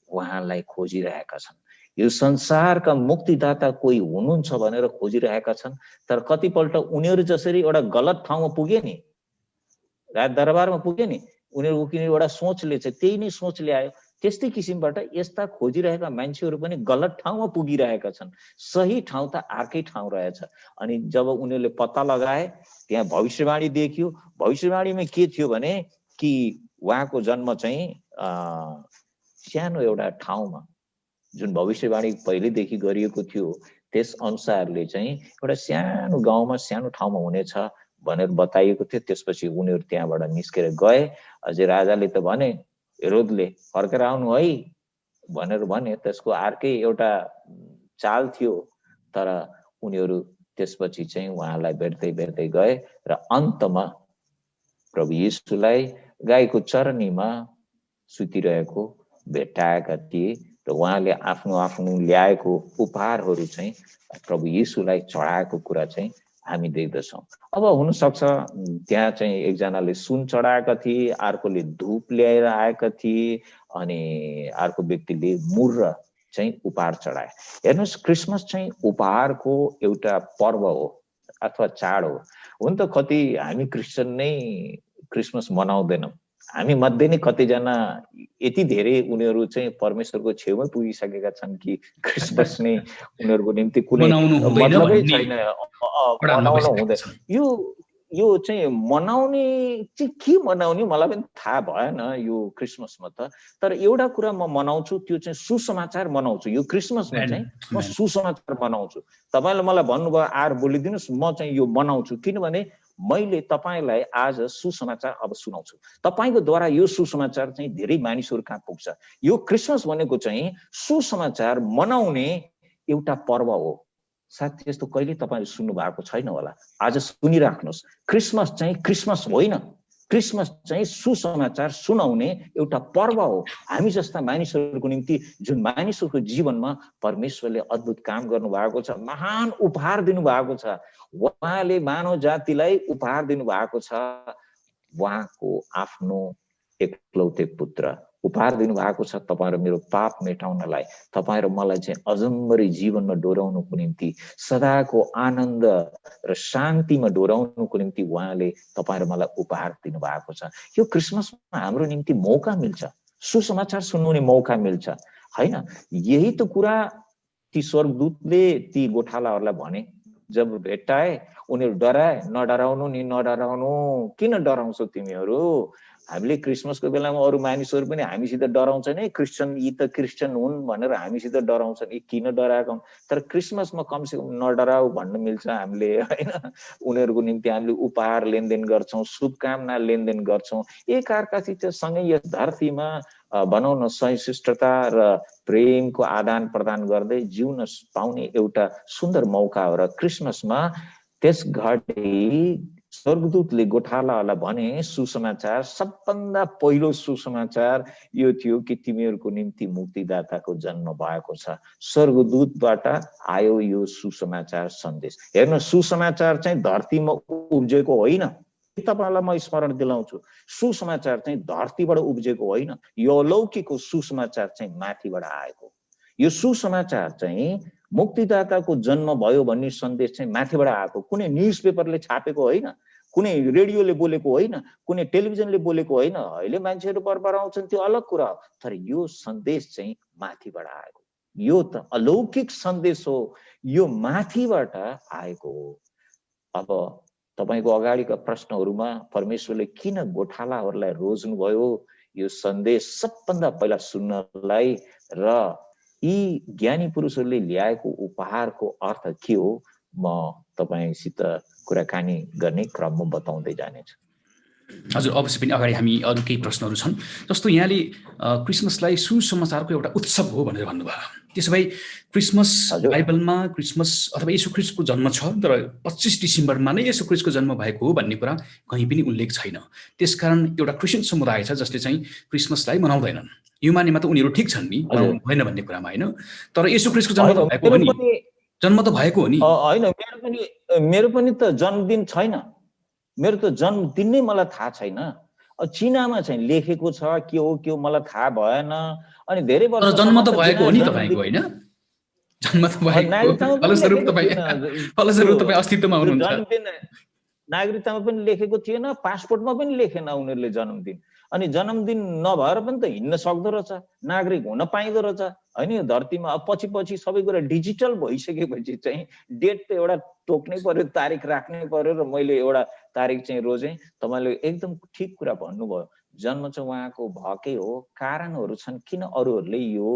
उहाँलाई खोजिरहेका छन्। यो संसारका मुक्तिदाता कोही हुनुहुन्छ भनेर खोजिरहेका छन्। तर कतिपल्ट उनीहरू जसरी एउटा गलत ठाउँमा पुगे नि, राजदरबारमा पुग्यो नि, उनीहरूको किन एउटा सोचले चाहिँ त्यही नै सोच ल्यायो। त्यस्तै किसिमबाट यस्ता खोजिरहेका मान्छेहरू पनि गलत ठाउँमा पुगिरहेका छन्। सही ठाउँ त अर्कै ठाउँ रहेछ। अनि जब उनीहरूले पत्ता लगाए, त्यहाँ भविष्यवाणी देखियो। भविष्यवाणीमा के थियो भने कि उहाँको जन्म चाहिँ सानो एउटा ठाउँमा, जुन भविष्यवाणी पहिलेदेखि गरिएको थियो त्यस अनुसारले चाहिँ एउटा सानो गाउँमा सानो ठाउँमा हुनेछ भनेर बताइएको थियो। त्यसपछि उनीहरू त्यहाँबाट निस्केर गए। अझै राजाले त भने, हेरोदले फर्केर आउनु है भनेर भने। त्यसको अर्कै एउटा चाल थियो। तर उनीहरू त्यसपछि चाहिँ उहाँलाई भेट्दै भेट्दै गए र अन्तमा प्रभु येशूलाई गाईको चरनीमा सुतिरहेको भेटाएका थिए र उहाँले आफ्नो आफ्नो ल्याएको उपहारहरू चाहिँ प्रभु येशूलाई चढाएको कुरा चाहिँ हामी देख्दछौँ। अब हुनसक्छ त्यहाँ चाहिँ एकजनाले सुन चढाएका थिए, अर्कोले धूप ल्याएर आएका थिए, अनि अर्को व्यक्तिले मुर्र चाहिँ उपहार चढाए। हेर्नुहोस्, क्रिसमस चाहिँ उपहारको एउटा पर्व हो अथवा चाड हो। हुन त कति हामी क्रिस्चियन नै क्रिसमस मनाउँदैनौँ। हामी मध्ये नै कतिजना यति धेरै उनीहरू चाहिँ परमेश्वरको छेउमै पुगिसकेका छन् कि क्रिसमस नै उनीहरूको निम्ति कुनै मतलबै छैन, मनाउनु हुँदैन। यो चाहिँ मनाउने चाहिँ के मनाउने मलाई पनि थाहा भएन यो क्रिसमसमा त। तर एउटा कुरा म मनाउँछु, त्यो चाहिँ सुसमाचार मनाउँछु। यो क्रिसमसमा चाहिँ म सुसमाचार मनाउँछु। तपाईँले मलाई भन्नुभयो आर बोलिदिनुहोस्, म चाहिँ यो मनाउँछु, किनभने मैले तपाईँलाई आज सुसमाचार अब सुनाउँछु। तपाईँको द्वारा यो सुसमाचार चाहिँ धेरै मानिसहरू कहाँ पुग्छ। यो क्रिसमस भनेको चाहिँ सुसमाचार मनाउने एउटा पर्व हो। सायद त्यस्तो कहिले तपाईँले सुन्नु भएको छैन होला, आज सुनिराख्नुहोस्। क्रिसमस चाहिँ क्रिसमस होइन, क्रिसमस चाहिँ सुसमाचार सुनाउने एउटा पर्व हो। हामी जस्ता मानिसहरूको निम्ति, जुन मानिसहरूको जीवनमा परमेश्वरले अद्भुत काम गर्नु भएको छ, महान उपहार दिनुभएको छ। उहाँले मानव जातिलाई उपहार दिनुभएको छ, उहाँको आफ्नो एकलौटे पुत्र उपहार दिनुभएको छ तपाईँ र मेरो पाप मेटाउनलाई, तपाईँ र मलाई चाहिँ अजम्बरी जीवनमा डोराउनुको निम्ति, सदाको आनन्द र शान्तिमा डोराउनुको निम्ति उहाँले तपाईँ र मलाई उपहार दिनुभएको छ। यो क्रिसमसमा हाम्रो निम्ति मौका मिल्छ, सुसमाचार सुन्ने मौका मिल्छ, हैन? यही त कुरा ती स्वर्गदूतले ती गोठालाहरूलाई भने। जब भेट्टाए उनीहरू डराए, नडराउनु नि, नडराउनु, किन डराउँछौ तिमीहरू? हामीले क्रिसमसको बेलामा अरू मानिसहरू पनि हामीसित डराउँछन् है, क्रिस्चियन यी त क्रिस्चियन हुन् भनेर हामीसित डराउँछन्, यी किन डराएका हुन्? तर क्रिसमसमा कमसेकम नडराउ भन्न मिल्छ हामीले, होइन? उनीहरूको निम्ति हामीले उपहार लेनदेन गर्छौँ, शुभकामना लेनदेन गर्छौँ, एकअर्कासित सँगै यस धरतीमा भनौँ न सहिष्णुता र प्रेमको आदान प्रदान गर्दै जिउन पाउने एउटा सुन्दर मौका हो। र क्रिसमसमा त्यस घडी स्वर्गदूतले गोठालाहरूलाई भने सुसमाचार, सबभन्दा पहिलो सुसमाचार यो थियो कि तिमीहरूको निम्ति मुक्तिदाताको जन्म भएको छ। स्वर्गदूतबाट आयो यो सुसमाचार सन्देश। हेर्नु, सुसमाचार चाहिँ धरतीमा उब्जेको होइन। तपाईलाई म स्मरण दिलाउँछु, सुसमाचार चाहिँ धरतीबाट उब्जेको होइन, यो अलौकिक सुसमाचार चाहिँ माथिबाट आएको। यो सुसमाचार चाहिँ मुक्तिदाताको जन्म भयो भन्ने सन्देश चाहिँ माथिबाट आएको, कुनै न्युज पेपरले छापेको होइन, कुनै रेडियोले बोलेको होइन, कुनै टेलिभिजनले बोलेको होइन। अहिले मान्छेहरू बरबराउँछन् त्यो अलग कुरा हो, तर यो सन्देश चाहिँ माथिबाट आएको। यो त अलौकिक सन्देश हो, यो माथिबाट आएको हो। अब तपाईको अगाडिका प्रश्नहरूमा परमेश्वरले किन गोठालाहरूलाई रोज्नुभयो यो सन्देश सबभन्दा पहिला सुन्नलाई र यी ज्ञानी पुरुषहरूले ल्याएको उपहारको अर्थ के हो, म तपाईसित कुराकानी गर्ने क्रममा बताउँदै जानेछु। हजुर, अवश्य पनि अगाडि हामी अरू केही प्रश्नहरू छन्। जस्तो यहाँले क्रिसमसलाई सुसमाचारको एउटा उत्सव हो भनेर भन्नुभयो। त्यसो भए क्रिसमस बाइबलमा क्रिसमस अथवा येशू ख्रीष्टको जन्म छ, तर 25 डिसेम्बरमा नै येशू ख्रीष्टको जन्म भएको हो भन्ने कुरा कहीँ पनि उल्लेख छैन। त्यसकारण एउटा क्रिस्चियन समुदाय छ जसले चाहिँ क्रिसमसलाई मनाउँदैनन्। यो मानेमा त उनीहरू ठिक छन् नि, मनाउनु भएन भन्ने कुरामा होइन। तर येशू ख्रीष्टको जन्म त भएको हो नि, जन्म त भएको हो नि। होइन, मेरो पनि त जन्मदिन छैन, मेरो त जन्मदिन नै मलाई थाहा छैन। चिनामा चाहिँ लेखेको छ, के हो मलाई थाहा भएन। अनि धेरै वर्ष जन्म त भएको हो नि तपाईको, होइन? जन्म त भएको, फलस्वरूप तपाईँ अस्तित्वमा हुनुहुन्छ। नागरिकतामा पनि लेखेको थिएन, पासपोर्टमा पनि लेखेन उनीहरूले जन्मदिन। अनि जन्मदिन नभएर पनि त हिँड्न सक्दो रहेछ, नागरिक हुन पाइँदो रहेछ होइन यो धरतीमा। अब पछि सबै कुरा डिजिटल भइसकेपछि चाहिँ डेट त एउटा तोक्नै पर्यो, तारिक राख्नै पर्यो र मैले एउटा तारिक चाहिँ रोजेँ। तपाईँले एकदम ठिक कुरा भन्नुभयो, जन्म चाहिँ उहाँको भएकै हो, कारणहरू छन् किन अरूहरूले यो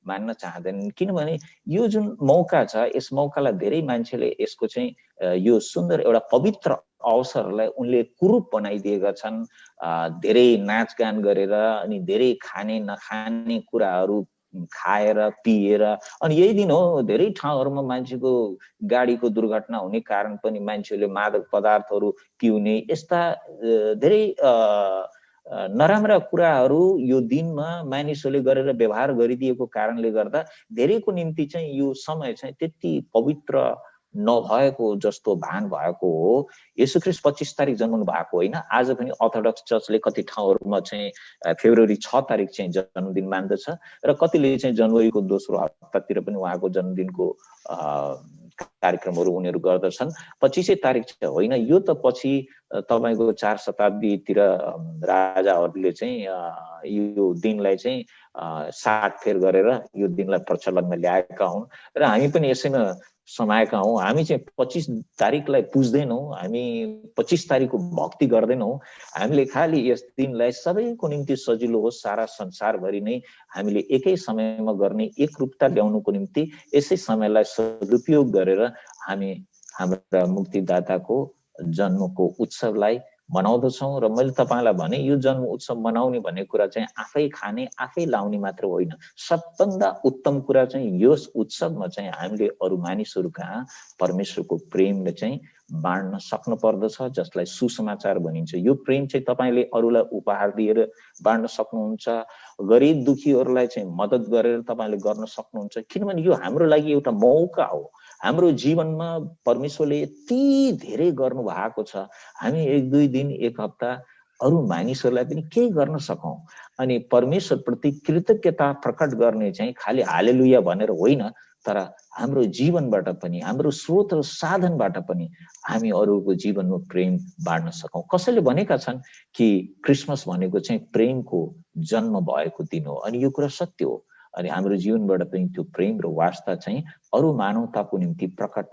मान्न चाहँदैनन्। किनभने यो जुन मौका छ, यस मौकालाई धेरै मान्छेले यसको चाहिँ यो सुन्दर एउटा पवित्र अवसरलाई उनले कुरूप बनाइदिएका छन्। धेरै नाचगान गरेर अनि धेरै खाने नखाने कुराहरू खाएर पिएर। अनि यही दिन हो धेरै ठाउँहरूमा मान्छेको गाडीको दुर्घटना हुने कारण पनि मान्छेले मादक पदार्थहरू पिउने, यस्ता धेरै नराम्रा कुराहरू यो दिनमा मानिसहरूले गरेर व्यवहार गरिदिएको कारणले गर्दा धेरैको निम्ति चाहिँ यो समय चाहिँ त्यति पवित्र नभएको जस्तो भान भएको हो। येशू ख्रीष्ट 25 तारिक जन्मनु भएको होइन, आज पनि अर्थोडक्स चर्चले कति ठाउँहरूमा चाहिँ फेब्रुअरी 6 तारिक चाहिँ जन्मदिन मान्दछ र कतिले चाहिँ जनवरीको दोस्रो हप्तातिर पनि उहाँको जन्मदिनको कार्यक्रमहरू उनीहरू गर्दछन्। 25 तारिक चाहिँ होइन, यो त पछि तपाईको 4 शताब्दीतिर राजाहरूले चाहिँ यो दिनलाई चाहिँ साटफेर गरेर यो दिनलाई प्रचलनमा ल्याएका हुन् र हामी पनि यसैमा समाएका हौँ। हामी चाहिँ 25 तारिकलाई पुज्दैनौँ, हामी 25 तारिकको भक्ति गर्दैनौँ। हामीले खालि यस दिनलाई सबैको निम्ति सजिलो होस्, सारा संसारभरि नै हामीले एकै समयमा गर्ने एकरूपता ल्याउनुको निम्ति यसै समयलाई सदुपयोग गरेर हामी हाम्रा मुक्तिदाताको जन्मको उत्सवलाई मनाउँदछौँ। र मैले तपाईँलाई भने यो जन्म उत्सव मनाउने भन्ने कुरा चाहिँ आफै खाने आफै लाउने मात्र होइन, सबभन्दा उत्तम कुरा चाहिँ यस उत्सवमा चाहिँ हामीले अरू मानिसहरू कहाँ परमेश्वरको प्रेमले चाहिँ बाँड्न सक्नु पर्दछ, जसलाई सुसमाचार भनिन्छ। यो प्रेम चाहिँ तपाईँले अरूलाई उपहार दिएर बाँड्न सक्नुहुन्छ, गरिब दुखीहरूलाई चाहिँ मद्दत गरेर तपाईँले गर्न सक्नुहुन्छ। किनभने यो हाम्रो लागि एउटा मौका हो। हाम्रो जीवनमा परमेश्वरले यति धेरै गर्नु भएको छ, हामी 1-2 दिन 1 हप्ता अरू मानिसहरूलाई पनि केही गर्न सकौँ। अनि परमेश्वर प्रति कृतज्ञता प्रकट गर्ने चाहिँ खालि हालेलुया भनेर होइन, तर हाम्रो जीवनबाट पनि, हाम्रो स्रोत र साधनबाट पनि हामी अरूको जीवनमा प्रेम बाँड्न सकौँ। कसैले भनेका छन् कि क्रिसमस भनेको चाहिँ प्रेमको जन्म भएको दिन हो, अनि यो कुरा सत्य हो। अनि हाम्रो जीवनबाट पनि त्यो प्रेम र वास्ता चाहिँ अरू मानवताको निम्ति प्रकट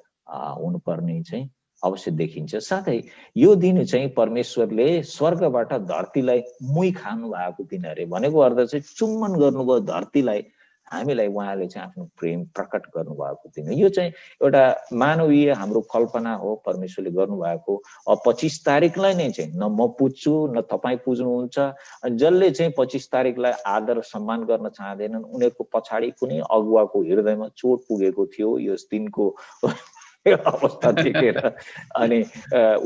हुनुपर्ने चाहिँ अवश्य देखिन्छ। साथै यो दिन चाहिँ परमेश्वरले स्वर्गबाट धरतीलाई मुई खानु भएको दिन अरे। भनेको अर्थ चाहिँ चुम्बन गर्नुभयो धरतीलाई, हामीलाई उहाँले चाहिँ आफ्नो प्रेम प्रकट गर्नुभएको दिन हो। यो चाहिँ एउटा मानवीय हाम्रो कल्पना हो परमेश्वरले गर्नुभएको। अब 25 तारिकलाई नै चाहिँ न म पुज्छु न तपाईँ पुज्नुहुन्छ। जसले चाहिँ 25 तारिकलाई आदर सम्मान गर्न चाहँदैनन् उनीहरूको पछाडि कुनै अगुवाको हृदयमा चोट पुगेको थियो यस दिनको अवस्था देखेर, अनि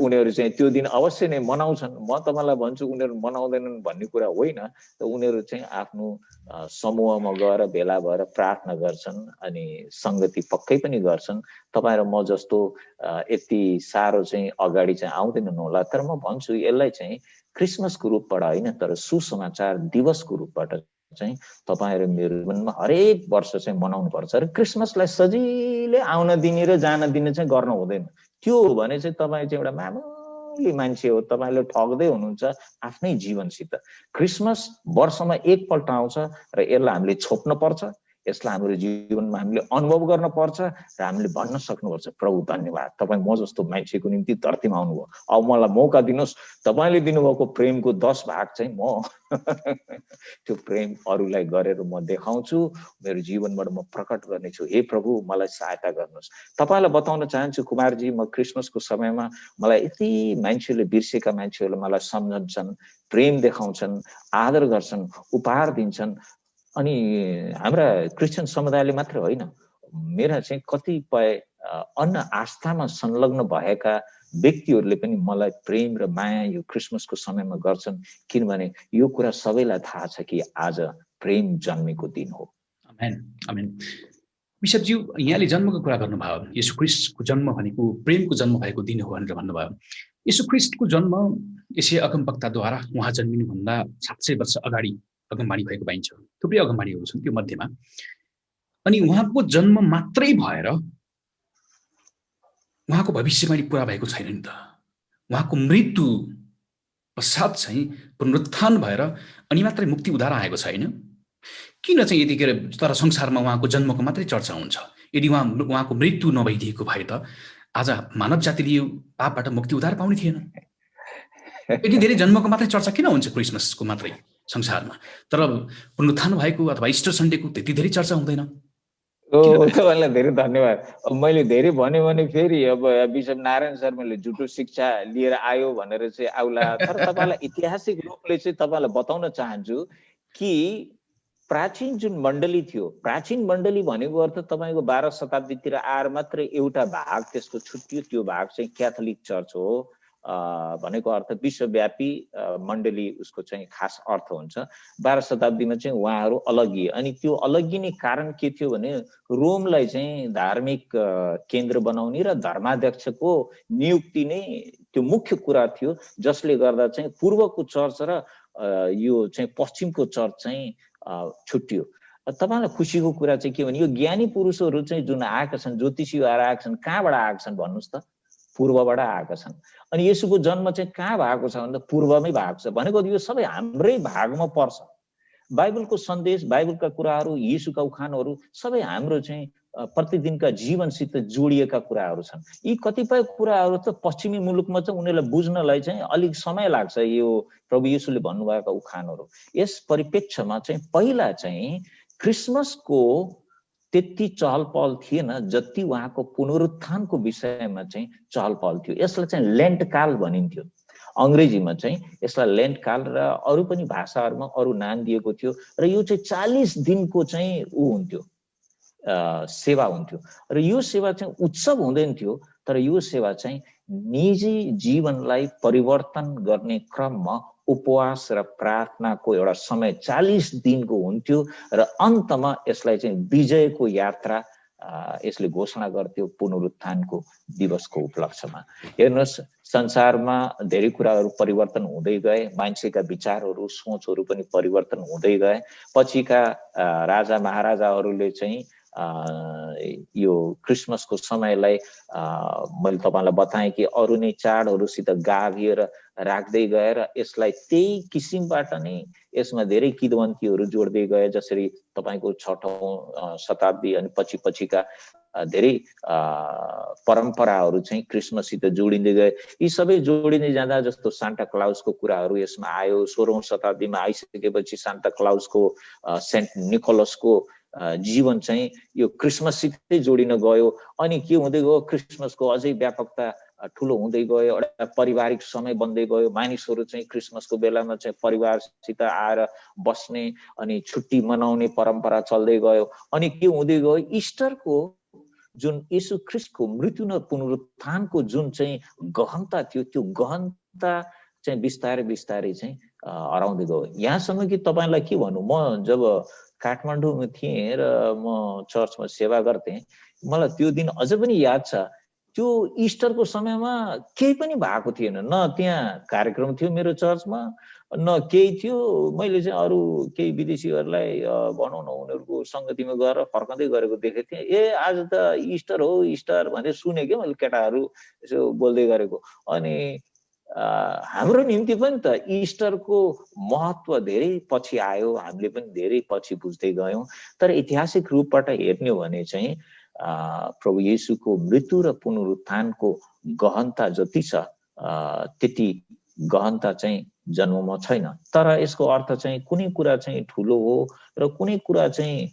उनीहरू चाहिँ त्यो दिन अवश्य नै मनाउँछन्। म तपाईँलाई भन्छु उनीहरू मनाउँदैनन् भन्ने कुरा होइन, त उनीहरू चाहिँ आफ्नो समूहमा गएर भेला भएर प्रार्थना गर्छन् अनि संगति पक्कै पनि गर्छन्। तपाईँ र म जस्तो यति साह्रो चाहिँ अगाडि चाहिँ आउँदैनन् होला, तर म भन्छु यसलाई चाहिँ क्रिसमसको रूपबाट होइन तर सुसमाचार दिवसको रूपबाट चाहिँ तपाईँ र मेरो जीवनमा हरेक वर्ष चाहिँ मनाउनु पर्छ। र क्रिसमसलाई सजिलै आउन दिने र जान दिने चाहिँ गर्न हुँदैन। त्यो हो भने चाहिँ तपाईँ चाहिँ एउटा मामुली मान्छे हो, तपाईँले ठग्दै हुनुहुन्छ आफ्नै जीवनसित। क्रिसमस वर्षमा एकपल्ट आउँछ र यसलाई हामीले छोप्न पर्छ, यसलाई हाम्रो जीवनमा हामीले अनुभव गर्न पर्छ र हामीले भन्न सक्नुपर्छ प्रभु धन्यवाद, तपाईँ म जस्तो मान्छेको निम्ति धरतीमा आउनुभयो। अब मलाई मौका दिनुहोस्, तपाईँले दिनुभएको प्रेमको 10 भाग चाहिँ म त्यो प्रेम अरूलाई गरेर म देखाउँछु, मेरो जीवनबाट म प्रकट गर्नेछु। हे प्रभु मलाई सहायता गर्नुहोस्। तपाईँलाई बताउन चाहन्छु कुमारजी, म क्रिसमसको समयमा मलाई यति मान्छेले बिर्सेका मान्छेहरूले मलाई सम्झन्छन्, प्रेम देखाउँछन्, आदर गर्छन्, उपहार दिन्छन्। अनि हाम्रा क्रिस्चियन समुदायले मात्र होइन, मेरा चाहिँ कतिपय अन्य आस्थामा संलग्न भएका व्यक्तिहरूले पनि मलाई प्रेम र माया यो क्रिसमसको समयमा गर्छन्, किनभने यो कुरा सबैलाई थाहा छ कि आज प्रेम जन्मेको दिन हो। आमेन आमेन। बिशपज्यू यहाँले जन्मको कुरा गर्नुभयो, येशू ख्रीष्टको जन्म भनेको प्रेमको जन्म भएको दिन हो भनेर भन्नुभयो। येशू ख्रीष्टको जन्म यसै अगमवक्ताद्वारा उहाँ जन्मिनुभन्दा 700 वर्ष अगाडि अगमबाणी भएको पाइन्छ। थुप्रै अगमबाणीहरू छन् त्यो मध्येमा। अनि उहाँको जन्म मात्रै भएर उहाँको भविष्यवाणी पुरा भएको छैन नि त। उहाँको मृत्यु पश्चात चाहिँ पुनरुत्थान भएर अनि मात्रै मुक्ति उद्धार आएको छैन। किन चाहिँ यतिखेर तर संसारमा उहाँको जन्मको मात्रै चर्चा हुन्छ? यदि उहाँको मृत्यु नभइदिएको भए त आज मानव जातिले यो पापबाट मुक्ति उद्धार पाउने थिएन। यति धेरै जन्मको मात्रै चर्चा किन हुन्छ क्रिसमसको मात्रै संसारमा, तर पुनरुत्थान भएको अथवा इस्टर सन्डेको त्यति धेरै चर्चा हुँदैन? तपाईँलाई धेरै धन्यवाद। अब मैले धेरै भन्यो भने फेरि अब बिशप नारायण शर्माले झुटो शिक्षा लिएर आयो भनेर चाहिँ आउला। तर तपाईँलाई ऐतिहासिक रूपले चाहिँ तपाईँलाई बताउन चाहन्छु कि प्राचीन जुन मण्डली थियो, प्राचीन मण्डली भनेको अर्थ तपाईँको 12 शताब्दीतिर आएर मात्रै एउटा भाग त्यसको छुट्टियो, त्यो भाग चाहिँ क्याथोलिक चर्च हो भनेको अर्थ विश्वव्यापी मण्डली उसको चाहिँ खास अर्थ हुन्छ। 12 शताब्दीमा चाहिँ उहाँहरू अलगिए। अनि त्यो अलगिने कारण के थियो भने रोमलाई चाहिँ धार्मिक केन्द्र बनाउने र धर्माध्यक्षको नियुक्ति नै त्यो मुख्य कुरा थियो, जसले गर्दा चाहिँ पूर्वको चर्च र यो चाहिँ पश्चिमको चर्च चाहिँ छुट्टियो। तपाईलाई खुसीको कुरा चाहिँ के भने यो ज्ञानी पुरुषहरू चाहिँ जुन आएका छन्, ज्योतिषीहरू आएका छन्, कहाँबाट आएका छन् भन्नुहोस् त? पूर्वबाट आएका छन्। अनि येशूको जन्म चाहिँ कहाँ भएको छ भन्दा पूर्वमै भएको छ। भनेको यो सबै हाम्रै भागमा पर्छ। बाइबलको सन्देश, बाइबलका कुराहरू, येशूका उखानहरू सबै हाम्रो चाहिँ प्रतिदिनका जीवनसित जोडिएका कुराहरू छन्। यी कतिपय कुराहरू त पश्चिमी मुलुकमा चाहिँ उनीहरूलाई बुझ्नलाई चाहिँ अलिक समय लाग्छ, यो प्रभु येशूले भन्नुभएका उखानहरू। यस परिप्रेक्ष्यमा चाहिँ पहिला चाहिँ क्रिसमसको त्यति चहल पहल थिएन जति उहाँको पुनरुत्थानको विषयमा चाहिँ चहल पहल थियो। यसलाई चाहिँ लेन्ट काल भनिन्थ्यो। अंग्रेजीमा चाहिँ यसलाई लेन्ट काल र अरू पनि भाषाहरूमा अरू नाम दिएको थियो। र यो चाहिँ 40 दिनको चाहिँ हुन्थ्यो, सेवा हुन्थ्यो। र यो सेवा चाहिँ उत्सव हुँदैन थियो, तर यो सेवा चाहिँ निजी जीवनलाई परिवर्तन गर्ने क्रममा उपवास र प्रार्थनाको एउटा समय 40 दिनको हुन्थ्यो। र अन्तमा यसलाई चाहिँ विजयको यात्रा यसले घोषणा गर्थ्यो पुनरुत्थानको दिवसको उपलक्ष्यमा। हेर्नुहोस्, संसारमा धेरै कुराहरू परिवर्तन हुँदै गए, मान्छेका विचारहरू, सोचहरू पनि परिवर्तन हुँदै गए। पछिका राजा महाराजाहरूले चाहिँ यो क्रिसमसको समयलाई मैले तपाईलाई बताएँ कि अरू नै चाडहरूसित गाभिएर राख्दै गए र यसलाई त्यही किसिमबाट नै यसमा धेरै किदवन्तीहरू जोड्दै गए। जसरी तपाईको 6औं शताब्दी अनि पछिका धेरै परम्पराहरू चाहिँ क्रिसमससित जोडिँदै गए। यी सबै जोडिँदै जाँदा जस्तो सान्टा क्लाउसको कुराहरू यसमा आयो। 16औं शताब्दीमा आइसकेपछि सान्टा क्लाउसको सेन्ट निकोलसको जीवन चाहिँ यो क्रिसमससितै जोडिन गयो। अनि के हुँदै गयो, क्रिसमसको अझै व्यापकता ठुलो हुँदै गयो। एउटा पारिवारिक समय बन्दै गयो। मानिसहरू चाहिँ क्रिसमसको बेलामा चाहिँ परिवारसित आएर बस्ने अनि छुट्टी मनाउने परम्परा चल्दै गयो। अनि के हुँदै गयो, इस्टरको जुन येशू ख्रीष्टको मृत्यु र पुनरुत्थानको जुन चाहिँ गहनता थियो, त्यो गहनता चाहिँ बिस्तारै चाहिँ हराउँदै गयो। यहाँसम्म कि तपाईलाई के भन्नु, म जब काठमाडौँमा थिएँ र म चर्चमा सेवा गर्थेँ, मलाई त्यो दिन अझ पनि याद छ। त्यो इस्टरको समयमा केही पनि भएको थिएन, न त्यहाँ कार्यक्रम थियो मेरो चर्चमा, न केही थियो। मैले चाहिँ अरू केही विदेशीहरूलाई भनौँ न उनीहरूको सङ्गतिमा गएर फर्कँदै गरेको देखेको थिएँ। ए आज त इस्टर हो, इस्टर भनेर सुने क्या मैले केटाहरू यसो बोल्दै गरेको। अनि हाम्रो निम्ति पनि त इस्टरको महत्त्व धेरै पछि आयो, हामीले पनि धेरै पछि बुझ्दै गयौँ। तर ऐतिहासिक रूपबाट हेर्ने हो भने चाहिँ प्रभु येशूको मृत्यु र पुनरुत्थानको गहनता जति छ त्यति गहनता चाहिँ जन्ममा छैन। तर यसको अर्थ चाहिँ कुनै कुरा चाहिँ ठुलो हो र कुनै कुरा चाहिँ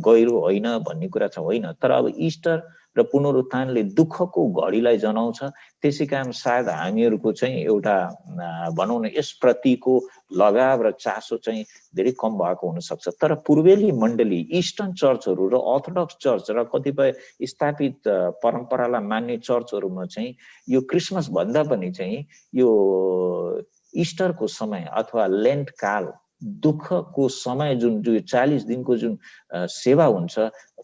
गहिरो होइन भन्ने कुरा चाहिँ होइन। तर अब इस्टर र पुनरुत्थानले दुःखको घडीलाई जनाउँछ। त्यसै कारण सायद हामीहरूको चाहिँ एउटा भनौँ न यसप्रतिको लगाव र चासो चाहिँ धेरै कम भएको हुनसक्छ। तर पूर्वेली मण्डली, इस्टर्न चर्चहरू र अर्थोडक्स चर्च र कतिपय स्थापित परम्परालाई मान्ने चर्चहरूमा चाहिँ यो क्रिसमस भन्दा पनि चाहिँ यो इस्टरको समय अथवा लेन्ट काल, दुःखको समय, जुन 40 दिनको जुन सेवा हुन्छ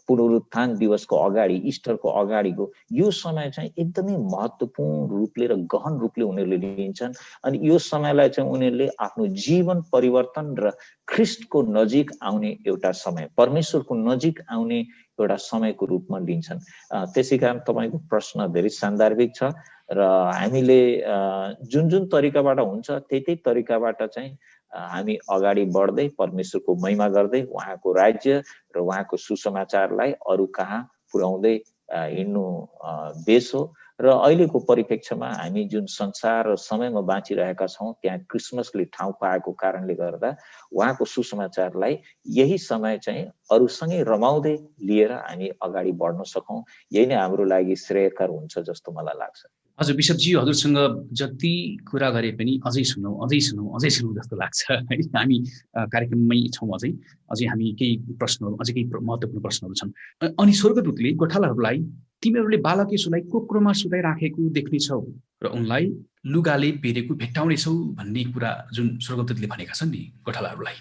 पुनरुत्थान दिवसको अगाडि, इस्टरको अगाडिको, यो समय चाहिँ एकदमै महत्त्वपूर्ण रूपले र गहन रूपले उनीहरूले लिन्छन्। अनि यो समयलाई चाहिँ उनीहरूले आफ्नो जीवन परिवर्तन र ख्रीष्टको नजिक आउने एउटा समय, परमेश्वरको नजिक आउने एउटा समयको रूपमा लिन्छन्। त्यसै कारण तपाईँको प्रश्न धेरै सान्दर्भिक छ र हामीले जुन जुन तरिकाबाट हुन्छ त्यही तरिकाबाट चाहिँ हामी अगाडि बढ्दै परमेश्वरको महिमा गर्दै उहाँको राज्य र उहाँको सुसमाचारलाई अरू कहाँ पुर्याउँदै हिँड्नु बेस हो। र अहिलेको परिप्रेक्ष्यमा हामी जुन संसार र समयमा बाँचिरहेका छौँ त्यहाँ क्रिसमसले ठाउँ पाएको कारणले गर्दा उहाँको सुसमाचारलाई यही समय चाहिँ अरूसँगै रमाउँदै लिएर हामी अगाडि बढ्न सकौँ, यही नै हाम्रो लागि श्रेयकर हुन्छ जस्तो मलाई लाग्छ। हजुर बिशपजी, हजुरसँग जति कुरा गरे पनि अझै सुनौँ जस्तो लाग्छ है। हामी कार्यक्रममै छौँ, अझै हामी केही प्रश्नहरू, अझै केही महत्त्वपूर्ण प्रश्नहरू छन्। अनि स्वर्गदूतले गोठालाहरूलाई तिमीहरूले बालक येशूलाई कोक्रोमा सुताइराखेको देख्नेछौ र उनलाई लुगाले बेरेको भेट्टाउनेछौ भन्ने कुरा जुन स्वर्गदूतले भनेका छन् नि गोठालाहरूलाई,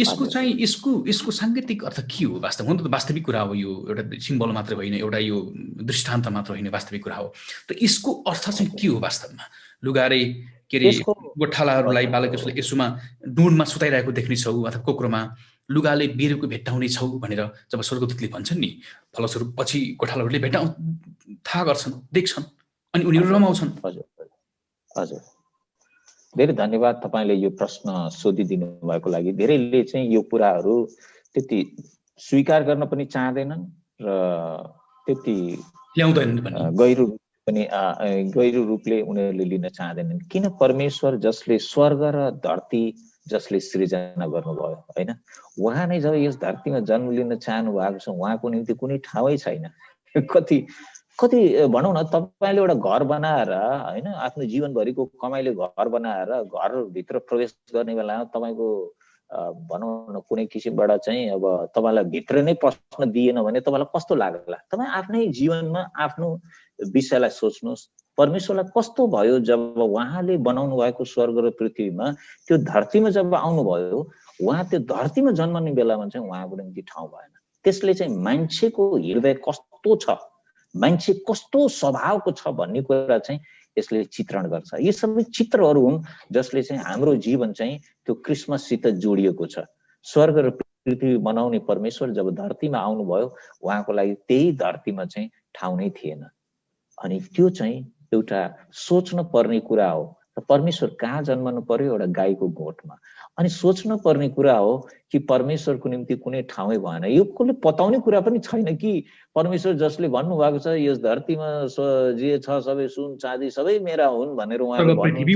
यसको चाहिँ यसको साङ्गीतिक अर्थ के हो? वास्तवमा हुन त वास्तविक कुरा हो, यो एउटा सिम्बल मात्र होइन, एउटा यो दृष्टान्त मात्र होइन, वास्तविक कुरा हो। त यसको अर्थ चाहिँ के हो वास्तवमा? लुगाले के अरे गोठालाहरूलाई बालक येशूमा डुँडमा सुताइरहेको देख्नेछौ अथवा कोक्रोमा लुगाले बेरेको भेट्टाउनेछौ भनेर जब स्वर्गदूतले भन्छन् नि, फलस्वरूप पछि गोठालाहरूले थाहा गर्छन्, देख्छन् अनि उनीहरू रमाउँछन्। हजुर, धेरै धन्यवाद तपाईले यो प्रश्न सोधिदिनु भएको लागि। धेरैले चाहिँ यो कुराहरू त्यति स्वीकार गर्न पनि चाहँदैनन् र त्यति ल्याउँदैनन् पनि, गहिरो रूपले उनीहरूले लिन चाहँदैनन्। किन? परमेश्वर जसले स्वर्ग र धरती जसले सृजना गर्नुभयो हैन, उहाँ नै जब यस धरतीमा जन्म लिन चाहनु भएको छ, उहाँको निम्ति कुनै ठाउँै छैन। कति भनौँ न, तपाईले एउटा घर बनाएर हैन, आफ्नो जीवनभरिको कमाइले घर बनाएर घरभित्र प्रवेश गर्ने बेलामा तपाईको भनौँ न कुनै किसिमबाट चाहिँ अब तपाईलाई भित्र नै प्रश्न दिएन भने तपाईलाई कस्तो लाग्ला? तपाई आफ्नै जीवनमा आफ्नो विषयलाई सोच्नुहोस्। परमेश्वरलाई कस्तो भयो जब उहाँले बनाउनु भएको स्वर्ग र पृथ्वीमा त्यो धरतीमा जब आउनुभयो, उहाँ त्यो धरतीमा जन्मने बेलामा चाहिँ उहाँको निम्ति ठाउँ भएन। त्यसले चाहिँ मान्छेको हृदय कस्तो छ, मान्छे कस्तो स्वभावको छ भन्ने कुरा चाहिँ यसले चित्रण गर्छ। यी सबै चित्रहरू हुन् जसले चाहिँ हाम्रो जीवन चाहिँ त्यो क्रिसमससित जोडिएको छ। स्वर्ग र पृथ्वी बनाउने परमेश्वर जब धरतीमा आउनुभयो, उहाँको लागि त्यही धरतीमा चाहिँ ठाउँ नै थिएन। अनि त्यो चाहिँ एउटा सोच्न पर्ने कुरा हो। परमेश्वर कहाँ जन्मनु पर्यो? एउटा गाईको गोठमा। अनि सोच्न पर्ने कुरा हो कि परमेश्वरको निम्ति कुनै ठाउँै भएन। यो कसले बताउने कुरा पनि छैन कि परमेश्वर जसले भन्नुभएको छ यस धरतीमा जे छ सबै सुन चाँदी सबै मेरा हुन् भनेर उहाँले भन्नुहुन्छ।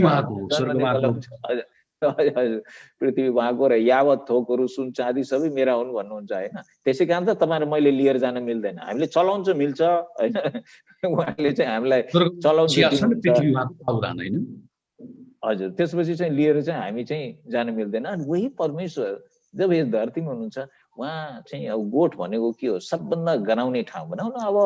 पृथ्वी उहाँको र यावत थोकहरू सुन चाँदी सबै मेरा हुन् भन्नुहुन्छ हैन। त्यसै कारण त तपाईहरु मैले लिएर जान मिल्दैन। हामीले चलाउँछ मिल्छ हैन। उहाँले चाहिँ हामीलाई चलाउँछ हैन। हजुर, त्यसपछि चाहिँ लिएर चाहिँ हामी चाहिँ जान मिल्दैन। अनि वही परमेश्वर जब यस धरतीमा हुनुहुन्छ, उहाँ चाहिँ अब गोठ भनेको के हो? सबभन्दा गनाउने ठाउँ। भनौँ न अब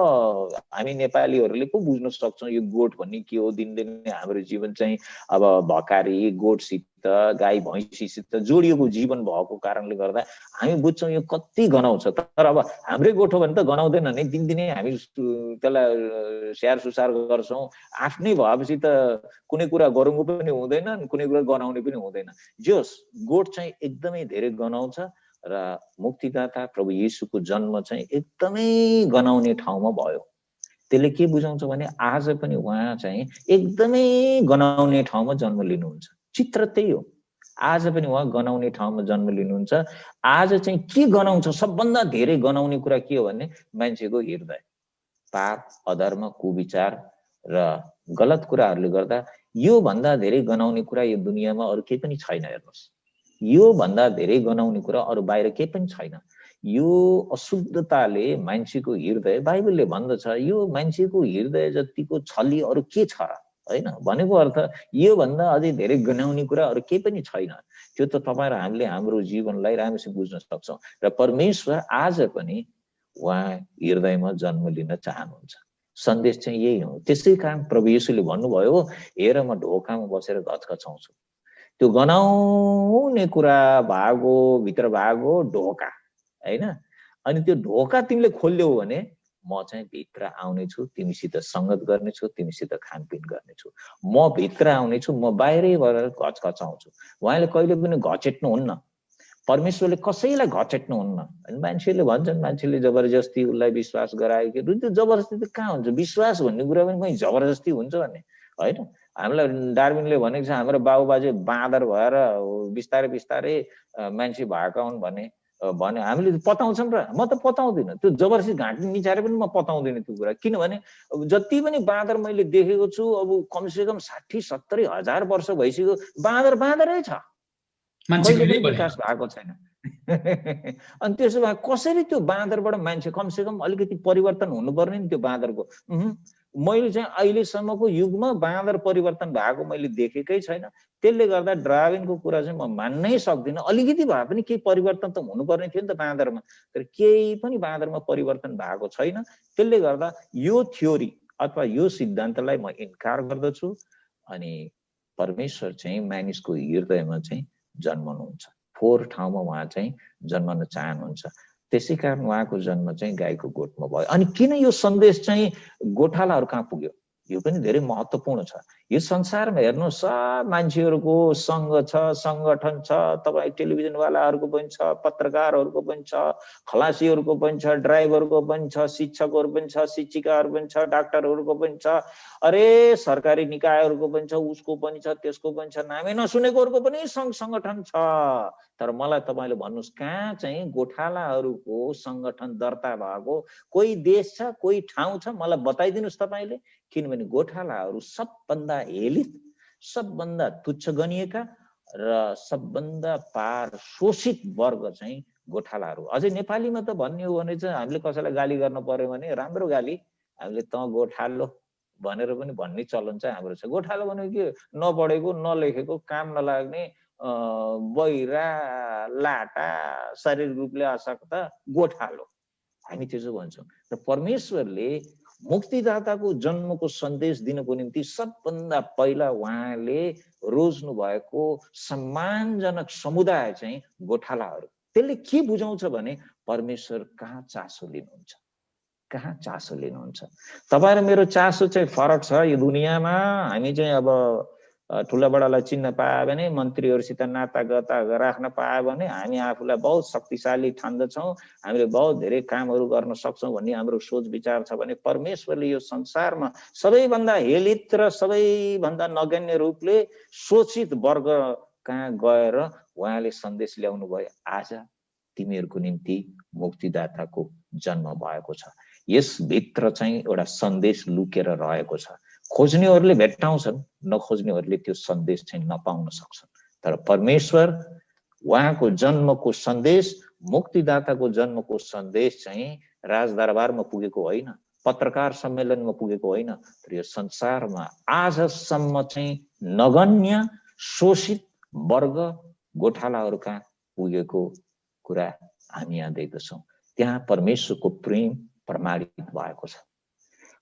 हामी नेपालीहरूले पो बुझ्न सक्छौँ यो गोठ भन्ने के हो। दिनदिनै हाम्रो जीवन चाहिँ अब भकारी गोठसित गाई भैँसीसित जोडिएको जीवन भएको कारणले गर्दा हामी बुझ्छौँ यो कति गनाउँछ। तर अब हाम्रै गोठ हो भने त गनाउँदैन नि। दिनदिनै हामी त्यसलाई स्याहार सुसार गर्छौँ। आफ्नै भएपछि त कुनै कुरा गरौँ पनि हुँदैन, कुनै कुरा गनाउने पनि हुँदैन। जोस गोठ चाहिँ एकदमै धेरै गनाउँछ र मुक्तिदाता प्रभु येशूको जन्म चाहिँ एकदमै गनाउने ठाउँमा भयो। त्यसले के बुझाउँछ भने आज पनि उहाँ चाहिँ एकदमै गनाउने ठाउँमा जन्म लिनुहुन्छ। चित्र त्यही हो। आज पनि उहाँ गनाउने ठाउँमा जन्म लिनुहुन्छ। आज चाहिँ के गनाउँछ? सबभन्दा धेरै गनाउने कुरा के हो भने मान्छेको हृदय। पाप, अधर्म, कुविचार र गलत कुराहरूले गर्दा यो भन्दा धेरै गनाउने कुरा यो दुनियाँमा अरु केही पनि छैन। हेर्नुस्, यो भन्दा धेरै गनाउने कुरा अरु बाहिर केही पनि छैन। यो अशुद्धताले मान्छेको हृदय, बाइबलले भन्दछ यो मान्छेको हृदय जतिको छली अरु के छ र हैन। भनेको अर्थ यो भन्दा अझै धेरै गनाउने कुरा अरु केही पनि छैन। त्यो त तपाईं र हामीले हाम्रो जीवनलाई राम्रोसँग बुझ्न सक्छौं। र परमेश्वर आज पनि उहाँ हृदयमा जन्म लिन चाहनुहुन्छ। सन्देश चाहिँ यही हो। त्यसै कारण प्रभु येशूले भन्नुभयो, हेर म ढोकामा बसेर घचघचाउँछु। त्यो गनाउने कुरा भागो, भित्र भागो ढोका हैन। अनि त्यो ढोका तिमीले खोल्यौ भने म चाहिँ भित्र आउने छु, तिमीसित संगत गर्ने छु, तिमीसित खानपिन गर्ने छु। म भित्र आउने छु, म बाहिरै भएर घचघचाउँछु। उहाँले कहिले पनि घचेट्नु हुन्न। परमेश्वरले कसैलाई घचेट्नुहुन्न। अनि मान्छेले भन्छन्, मान्छेले जबरजस्ती उसलाई विश्वास गरायो कि त्यो जबरजस्ती त कहाँ हुन्छ? विश्वास भन्ने कुरा पनि कहीँ जबरजस्ती हुन्छ भन्ने होइन। हामीलाई डार्विनले भनेको छ हाम्रो बाबुबाजे बाँदर भएर बिस्तारै बिस्तारै मान्छे भएका हुन् भने हामीले पताउँछौँ र म त पताउँदिनँ। त्यो जबरजस्ती घाँटी निचारे पनि म पताउँदिनँ त्यो कुरा। किनभने जति पनि बाँदर मैले देखेको छु अब कमसेकम 60-70 हजार वर्ष भइसक्यो, बाँदर बाँदरै छ, कहिले पनि विकास भएको छैन। अनि त्यसो भए कसरी त्यो बाँदरबाट मान्छे कमसेकम अलिकति परिवर्तन हुनुपर्ने नि त्यो बाँदरको? मैले चाहिँ अहिलेसम्मको युगमा बाँदर परिवर्तन भएको मैले देखेकै छैन। त्यसले गर्दा डार्विनको कुरा चाहिँ म मान्नै सक्दिनँ। अलिकति भए पनि केही परिवर्तन त हुनुपर्ने थियो नि त बाँदरमा, तर केही पनि बाँदरमा परिवर्तन भएको छैन। त्यसले गर्दा यो थ्योरी अथवा यो सिद्धान्तलाई म इन्कार गर्दछु। अनि परमेश्वर चाहिँ मानिसको हृदयमा चाहिँ जन्मनुहुन्छ, फोहोर ठाउँमा उहाँ चाहिँ जन्मन चाहनुहुन्छ। त्यसै कारण उहाँको जन्म चाहिँ गाईको गोठमा भयो। अनि किन यो सन्देश चाहिँ गोठालाहरू कहाँ पुग्यो? यो पनि धेरै महत्त्वपूर्ण छ। यो संसारमा हेर्नुहोस्, सब मान्छेहरूको सङ्घ छ, सङ्गठन छ, तपाईँ टेलिभिजनवालाहरूको पनि छ, पत्रकारहरूको पनि छ, खलासीहरूको पनि छ, ड्राइभरको पनि छ, शिक्षकहरू पनि छ, शिक्षिकाहरू पनि छ, डाक्टरहरूको पनि छ, अरे सरकारी निकायहरूको पनि छ, उसको पनि छ, त्यसको पनि छ, नामै नसुनेकोहरूको पनि सङ्घ सङ्गठन छ। तर मलाई तपाईँले भन्नुहोस्, कहाँ चाहिँ गोठालाहरूको सङ्गठन दर्ता भएको कोही देश छ, कोही ठाउँ छ? मलाई बताइदिनुहोस् तपाईँले। किनभने गोठालाहरू सबभन्दा हेलित, सबभन्दा तुच्छ गनिएका र सबभन्दा पार शोषित वर्ग चाहिँ गोठालाहरू। अझै नेपालीमा त भन्ने हो भने चाहिँ हामीले कसैलाई गाली गर्न पर्यो भने राम्रो गाली हामीले त गोठालो भनेर पनि भन्ने चलन चाहिँ हाम्रो छ। गोठालो भनेको के? नपढेको, नलेखेको, काम नलाग्ने, बहिरा, लाटा, शारीरिक रूपले अशक्त गोठालो, हामी त्यसो भन्छौँ। र परमेश्वरले मुक्तिदाताको जन्मको सन्देश दिनको निम्ति सबभन्दा पहिला उहाँले रोज्नु भएको सम्मानजनक समुदाय चाहिँ गोठालाहरू। त्यसले के बुझाउँछ भने परमेश्वर कहाँ चासो लिनुहुन्छ, कहाँ चासो लिनुहुन्छ। तपाईँ र मेरो चासो चाहिँ फरक छ। यो दुनियाँमा हामी चाहिँ अब ठुला बडालाई चिन्न पायो भने, मन्त्रीहरूसित नातागता राख्न पायो भने हामी आफूलाई बहुत शक्तिशाली ठान्दछौँ, हामीले बहुत धेरै कामहरू गर्न सक्छौँ भन्ने हाम्रो सोच विचार छ भने परमेश्वरले यो संसारमा सबैभन्दा हेलित र सबैभन्दा नगण्य रूपले शोषित वर्ग कहाँ गएर उहाँले सन्देश ल्याउनु भयो, आज तिमीहरूको निम्ति मुक्तिदाताको जन्म भएको छ। यसभित्र चाहिँ एउटा सन्देश लुकेर रहेको छ। खोज्नेहरूले भेट्टाउँछन्, नखोज्नेहरूले त्यो सन्देश चाहिँ नपाउन सक्छन्। तर परमेश्वर उहाँको जन्मको सन्देश, मुक्तिदाताको जन्मको सन्देश चाहिँ राजदरबारमा पुगेको होइन, पत्रकार सम्मेलनमा पुगेको होइन, तर यो संसारमा आजसम्म चाहिँ नगण्य शोषित वर्ग गोठालाहरू कहाँ पुगेको कुरा हामी यहाँ देख्दछौँ। त्यहाँ परमेश्वरको प्रेम प्रमाणित भएको छ।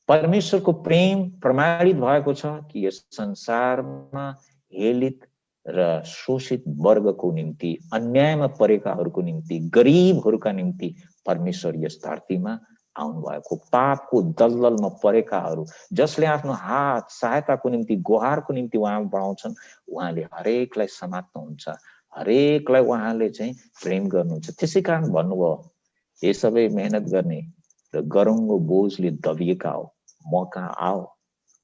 परमेश्वरको प्रेम प्रमाणित भएको छ कि यस संसारमा हेलित र शोषित वर्गको निम्ति, अन्यायमा परेकाहरूको निम्ति, गरिबहरूका निम्ति परमेश्वर यस धरतीमा आउनुभएको। पापको दलदलमा परेकाहरू जसले आफ्नो हात सहायताको निम्ति, गुहारको निम्ति उहाँ बढाउँछन्, उहाँले हरेकलाई समात्नुहुन्छ, हरेकलाई उहाँले चाहिँ प्रेम गर्नुहुन्छ। त्यसै कारण भन्नुभयो, ये सबै मेहनत गर्ने र गरौँगो बोझले दबिएका हो, म कहाँ आओ,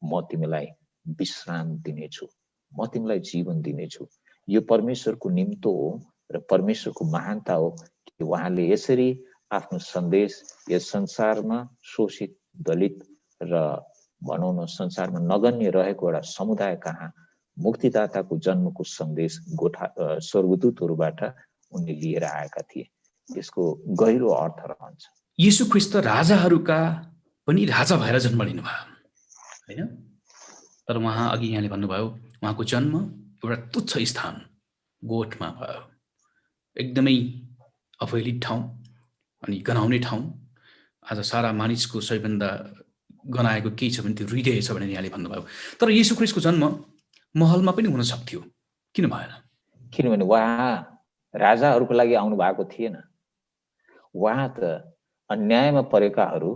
म तिमीलाई विश्राम दिनेछु, म तिमीलाई जीवन दिनेछु। यो परमेश्वरको निम्तो हो र परमेश्वरको महानता हो कि उहाँले यसरी आफ्नो सन्देश यस संसारमा शोषित, दलित र भनौँ न संसारमा नगण्य रहेको एउटा समुदाय कहाँ मुक्तिदाताको जन्मको सन्देश स्वर्गदूतहरूबाट उनले लिएर आएका थिए। यसको गहिरो अर्थ रहन्छ। येशू ख्रीष्ट राजाहरूका पनि राजा भएर जन्म लिनुभयो होइन, तर उहाँ अघि यहाँले भन्नुभयो उहाँको जन्म एउटा तुच्छ स्थान गोठमा भयो, एकदमै अवहेलित ठाउँ अनि गनाउने ठाउँ। आज सारा मानिसको सबैभन्दा गनाएको केही छ भने त्यो हृदय छ भनेर यहाँले भन्नुभयो। तर येशू ख्रीष्टको जन्म महलमा पनि हुन सक्थ्यो, किन भएन? किनभने उहाँ राजाहरूको लागि आउनु भएको थिएन। उहाँ त अन्यायमा परेकाहरू,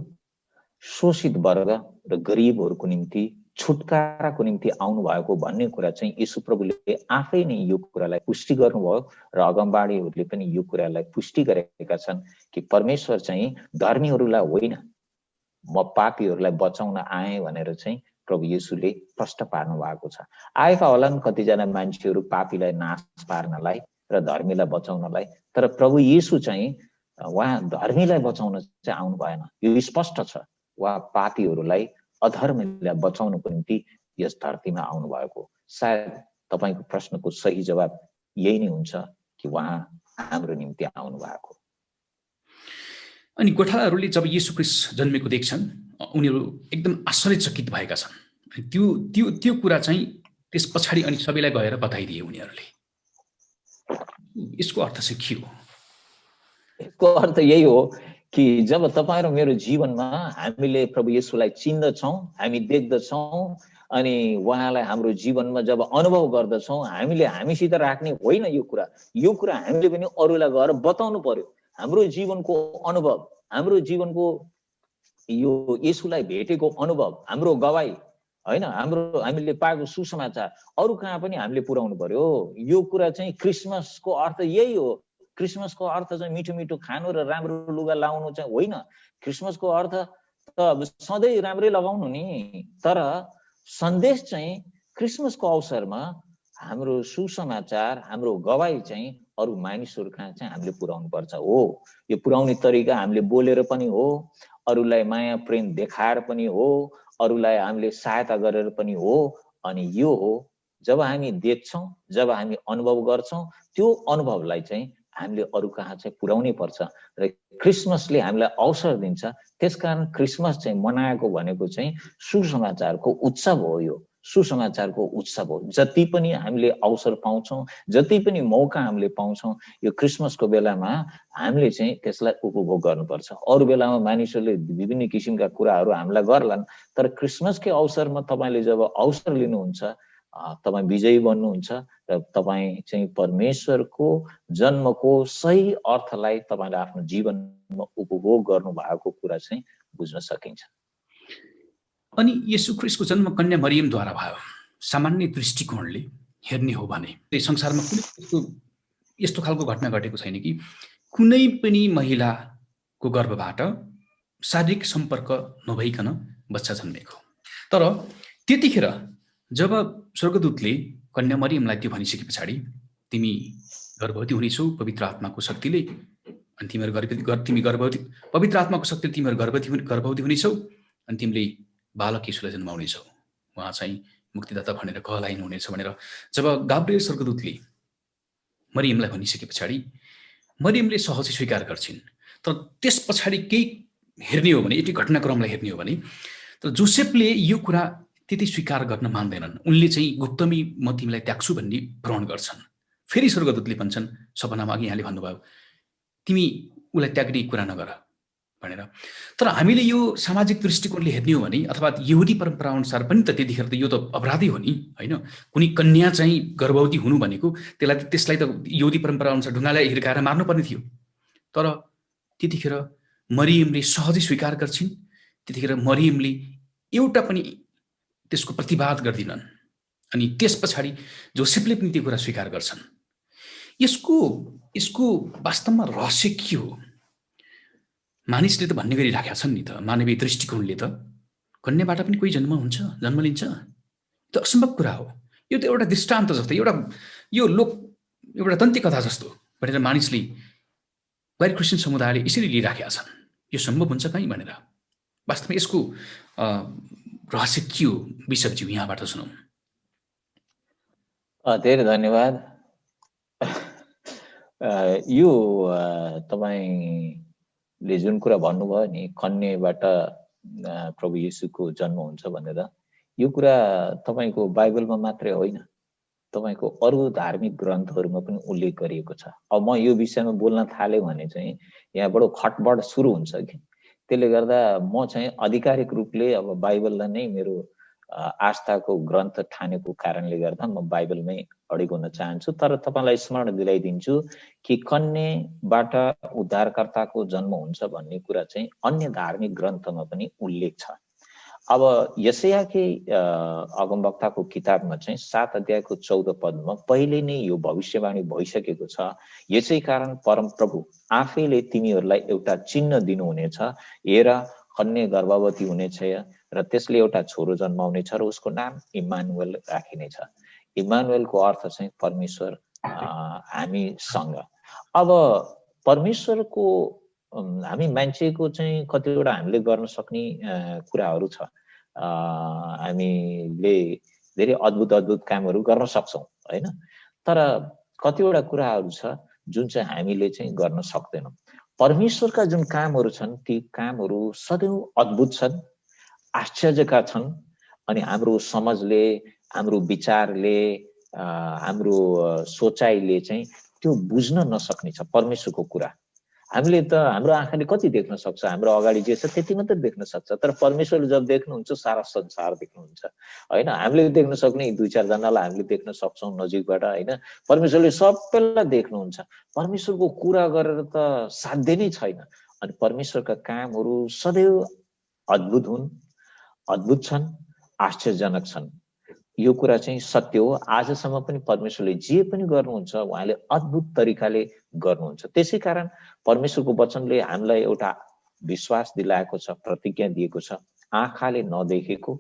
शोषित वर्ग र गरिबहरूको निम्ति छुटकाराको निम्ति आउनु भएको भन्ने कुरा चाहिँ येशू प्रभुले आफै नै यो कुरालाई पुष्टि गर्नुभयो र अगमबाडीहरूले पनि यो कुरालाई पुष्टि गरेका छन् कि परमेश्वर चाहिँ धर्मीहरूलाई होइन म पापीहरूलाई बचाउन आएँ भनेर चाहिँ प्रभु येशूले प्रष्ट पार्नु भएको छ। आएका होलान् कतिजना मान्छेहरू पापीलाई नाश पार्नलाई र धर्मीलाई बचाउनलाई, तर प्रभु येशू चाहिँ उहाँ धर्मीलाई बचाउन चाहिँ आउनु भएन। यो स्पष्ट छ, उहाँ पापीहरूलाई अधर्मीलाई बचाउनको निम्ति यस धरतीमा आउनु भएको। सायद तपाईको प्रश्नको सही जवाब यही नै हुन्छ कि उहाँ हाम्रो निम्ति आउनु भएको। अनि गोठालाहरूले जब येशू ख्रीष्ट जन्मेको देख्छन् उनीहरू एकदम आश्चर्यचकित भएका छन्। त्यो त्यो त्यो कुरा चाहिँ त्यस पछाडि अनि सबैलाई गएर बताइदिए उनीहरूले। यसको अर्थ चाहिँ के हो? यसको अर्थ यही हो कि जब तपाईँ र मेरो जीवनमा हामीले प्रभु येशूलाई चिन्दछौँ, हामी देख्दछौँ अनि उहाँलाई हाम्रो जीवनमा जब अनुभव गर्दछौँ, हामीले हामीसित राख्ने होइन यो कुरा हामीले पनि अरूलाई गएर बताउनु पर्यो। हाम्रो जीवनको अनुभव, हाम्रो जीवनको यो येशूलाई भेटेको अनुभव, हाम्रो गवाई हैन, हाम्रो हामीले पाएको सुसमाचार अरू कहाँ पनि हामीले पुर्याउनु पर्यो। यो कुरा चाहिँ क्रिसमसको अर्थ यही हो। क्रिसमसको अर्थ चाहिँ मिठो मिठो खानु र राम्रो लुगा लाउनु चाहिँ होइन। क्रिसमसको अर्थ त सधैँ राम्रै लगाउनु नि, तर सन्देश चाहिँ क्रिसमसको अवसरमा हाम्रो सुसमाचार, हाम्रो गवाई चाहिँ अरू मानिसहरू कहाँ चाहिँ हामीले पुर्याउनु पर्छ। हो, यो पुर्याउने तरिका हामीले बोलेर पनि हो, अरूलाई माया प्रेम देखाएर पनि हो, अरूलाई हामीले सहायता गरेर पनि हो। अनि यो हो जब हामी देख्छौँ, जब हामी अनुभव गर्छौँ, त्यो अनुभवलाई चाहिँ हामीले अरू कहाँ चाहिँ पुर्याउनै पर्छ र क्रिसमसले हामीलाई अवसर दिन्छ। त्यसकारण क्रिसमस चाहिँ मनाएको भनेको चाहिँ सुसमाचारको उत्सव हो। यो सुसमाचारको उत्सव हो। जति पनि हामीले अवसर पाउँछौँ, जति पनि मौका हामीले पाउँछौँ, यो क्रिसमसको बेलामा हामीले चाहिँ त्यसलाई उपभोग गर्नुपर्छ। अरू बेलामा मानिसहरूले विभिन्न किसिमका कुराहरू हामीलाई गर्लान्, तर क्रिसमसकै अवसरमा तपाईँले जब अवसर लिनुहुन्छ, तपाईँ विजयी बन्नुहुन्छ र तपाईँ चाहिँ परमेश्वरको जन्मको सही अर्थलाई तपाईँले आफ्नो जीवनमा उपभोग गर्नु भएको कुरा चाहिँ बुझ्न सकिन्छ। अनि येशू ख्रीष्टको जन्म कन्या मरियमद्वारा भयो। सामान्य दृष्टिकोणले हेर्ने हो भने संसारमा कुनै यस्तो खालको घटना घटेको छैन कि कुनै पनि महिलाको गर्भबाट शारीरिक सम्पर्क नभइकन बच्चा जन्मेको। तर त्यतिखेर जब स्वर्गदूतले कन्या मरियमलाई त्यो भनिसके पछाडि तिमी गर्भवती हुनेछौ पवित्र आत्माको शक्तिले, अनि तिमी पवित्र आत्माको शक्तिले तिमीहरू गर्भवती हुनेछौ अनि तिमीले बालक येशूलाई जन्माउनेछौ, उहाँ चाहिँ मुक्तिदाता भनेर कहलाइनुहुनेछ भनेर जब गाब्रिएल स्वर्गदूतले मरियमलाई भनिसके पछाडि मरियमले सहजै स्वीकार गर्छिन्। तर त्यस पछाडि केही हेर्ने हो भने, यति घटनाक्रमलाई हेर्ने हो भने, तर जोसेफले यो कुरा त्यति स्वीकार गर्न मान्दैनन्। उनले चाहिँ गुप्तमी म तिमीलाई त्याग्छु भन्ने प्रण गर्छन्। फेरि स्वर्गदूतले भन्छन्, सपनामा अघि यहाँले भन्नुभयो तिमी उसलाई त्याग्ने कुरा नगर भनेर। तर हामीले यो सामाजिक दृष्टिकोणले हेर्ने हो भने, अथवा यहुदी परम्परा अनुसार पनि त त्यतिखेर त यो त अपराधी हो नि, होइन? कुनै कन्या चाहिँ गर्भवती हुनु भनेको त्यसलाई त यहुदी परम्परा अनुसार ढुङ्गालाई हिर्काएर मार्नुपर्ने थियो। तर त्यतिखेर मरियमले सहजै स्वीकार गर्छिन्। त्यतिखेर मरियमले एउटा पनि त्यसको प्रतिवाद गर्दिनन्। अनि त्यस पछाडि जोसेफले पनि त्यो कुरा स्वीकार गर्छन्। यसको वास्तवमा रहस्य के हो? मानिसले त भन्ने गरिराखेका छन् नि त, मानवीय दृष्टिकोणले त कन्याबाट पनि कोही जन्म लिन्छ, त्यो असम्भव कुरा हो। यो त एउटा दृष्टान्त जस्तो, एउटा दन्त्य कथा जस्तो भनेर मानिसले, गैर क्रिस्चियन समुदायले यसरी लिइराखेका छन्। यो सम्भव हुन्छ कहीँ भनेर। वास्तवमा यसको रहस्य के हो? बिशपज्यू यहाँबाट सुनौँ। धेरै धन्यवाद। यो तपाईँले जुन कुरा भन्नुभयो नि, कन्याबाट प्रभु येशूको जन्म हुन्छ भनेर, यो कुरा तपाईँको बाइबलमा मात्रै होइन, तपाईँको अरू धार्मिक ग्रन्थहरूमा पनि उल्लेख गरिएको छ। अब म यो विषयमा बोल्न थालेँ भने चाहिँ यहाँ बडो खटबड सुरु हुन्छ कि, त्यसले गर्दा म चाहिँ आधिकारिक रूपले अब बाइबललाई नै मेरो आस्थाको ग्रन्थ ठानेको कारणले गर्दा म बाइबलमै अडिग हुन चाहन्छु। तर तपाईँलाई स्मरण दिलाइदिन्छु कि कन्याबाट उद्धारकर्ताको जन्म हुन्छ भन्ने कुरा चाहिँ अन्य धार्मिक ग्रन्थमा पनि उल्लेख छ। अब यशायाकै अगमवक्ताको किताबमा चाहिँ 7 अध्यायको 14 पदमा पहिले नै यो भविष्यवाणी भइसकेको छ। यसै कारण परमप्रभु आफैले तिमीहरूलाई एउटा चिन्ह दिनुहुनेछ, हेर कन्या गर्भवती हुनेछ र त्यसले एउटा छोरो जन्माउनेछ र उसको नाम इम्मानुएल राखिनेछ। इम्मानुएलको अर्थ चाहिँ परमेश्वर हामीसँग। अब परमेश्वरको हामी मान्छेको चाहिँ कतिवटा हामीले गर्न सक्ने कुराहरू छ। हामीले धेरै अद्भुत अद्भुत कामहरू गर्न सक्छौँ हैन, तर कतिवटा कुराहरू छ जुन चाहिँ हामीले चाहिँ गर्न सक्दैनौँ। परमेश्वरका जुन कामहरू छन् ती कामहरू सदैव अद्भुत छन्, आश्चर्यका छन्, अनि हाम्रो समझले, हाम्रो विचारले, हाम्रो सोचाइले चाहिँ त्यो बुझ्न नसक्ने छ परमेश्वरको कुरा। हामीले त हाम्रो आँखाले कति देख्न सक्छ, हाम्रो अगाडि जे छ त्यति मात्रै देख्न सक्छ, तर परमेश्वरले जब देख्नुहुन्छ सारा संसार देख्नुहुन्छ हैन। हामीले देख्न सक्ने 2-4 जनालाई हामीले देख्न सक्छौँ नजिकबाट हैन, परमेश्वरले सबैलाई देख्नुहुन्छ। परमेश्वरको कुरा गरेर त साध्य नै छैन। अनि परमेश्वरका कामहरू सदैव अद्भुत हुन्, अद्भुत छन्, आश्चर्यजनक छन्। यो कुरा चाहिँ सत्य हो। आजसम्म पनि परमेश्वरले जे पनि गर्नुहुन्छ उहाँले अद्भुत तरिकाले गर्नुहुन्छ। त्यसै कारण परमेश्वरको वचनले हामीलाई एउटा विश्वास दिलाएको छ, प्रतिज्ञा दिएको छ, आँखाले नदेखेको,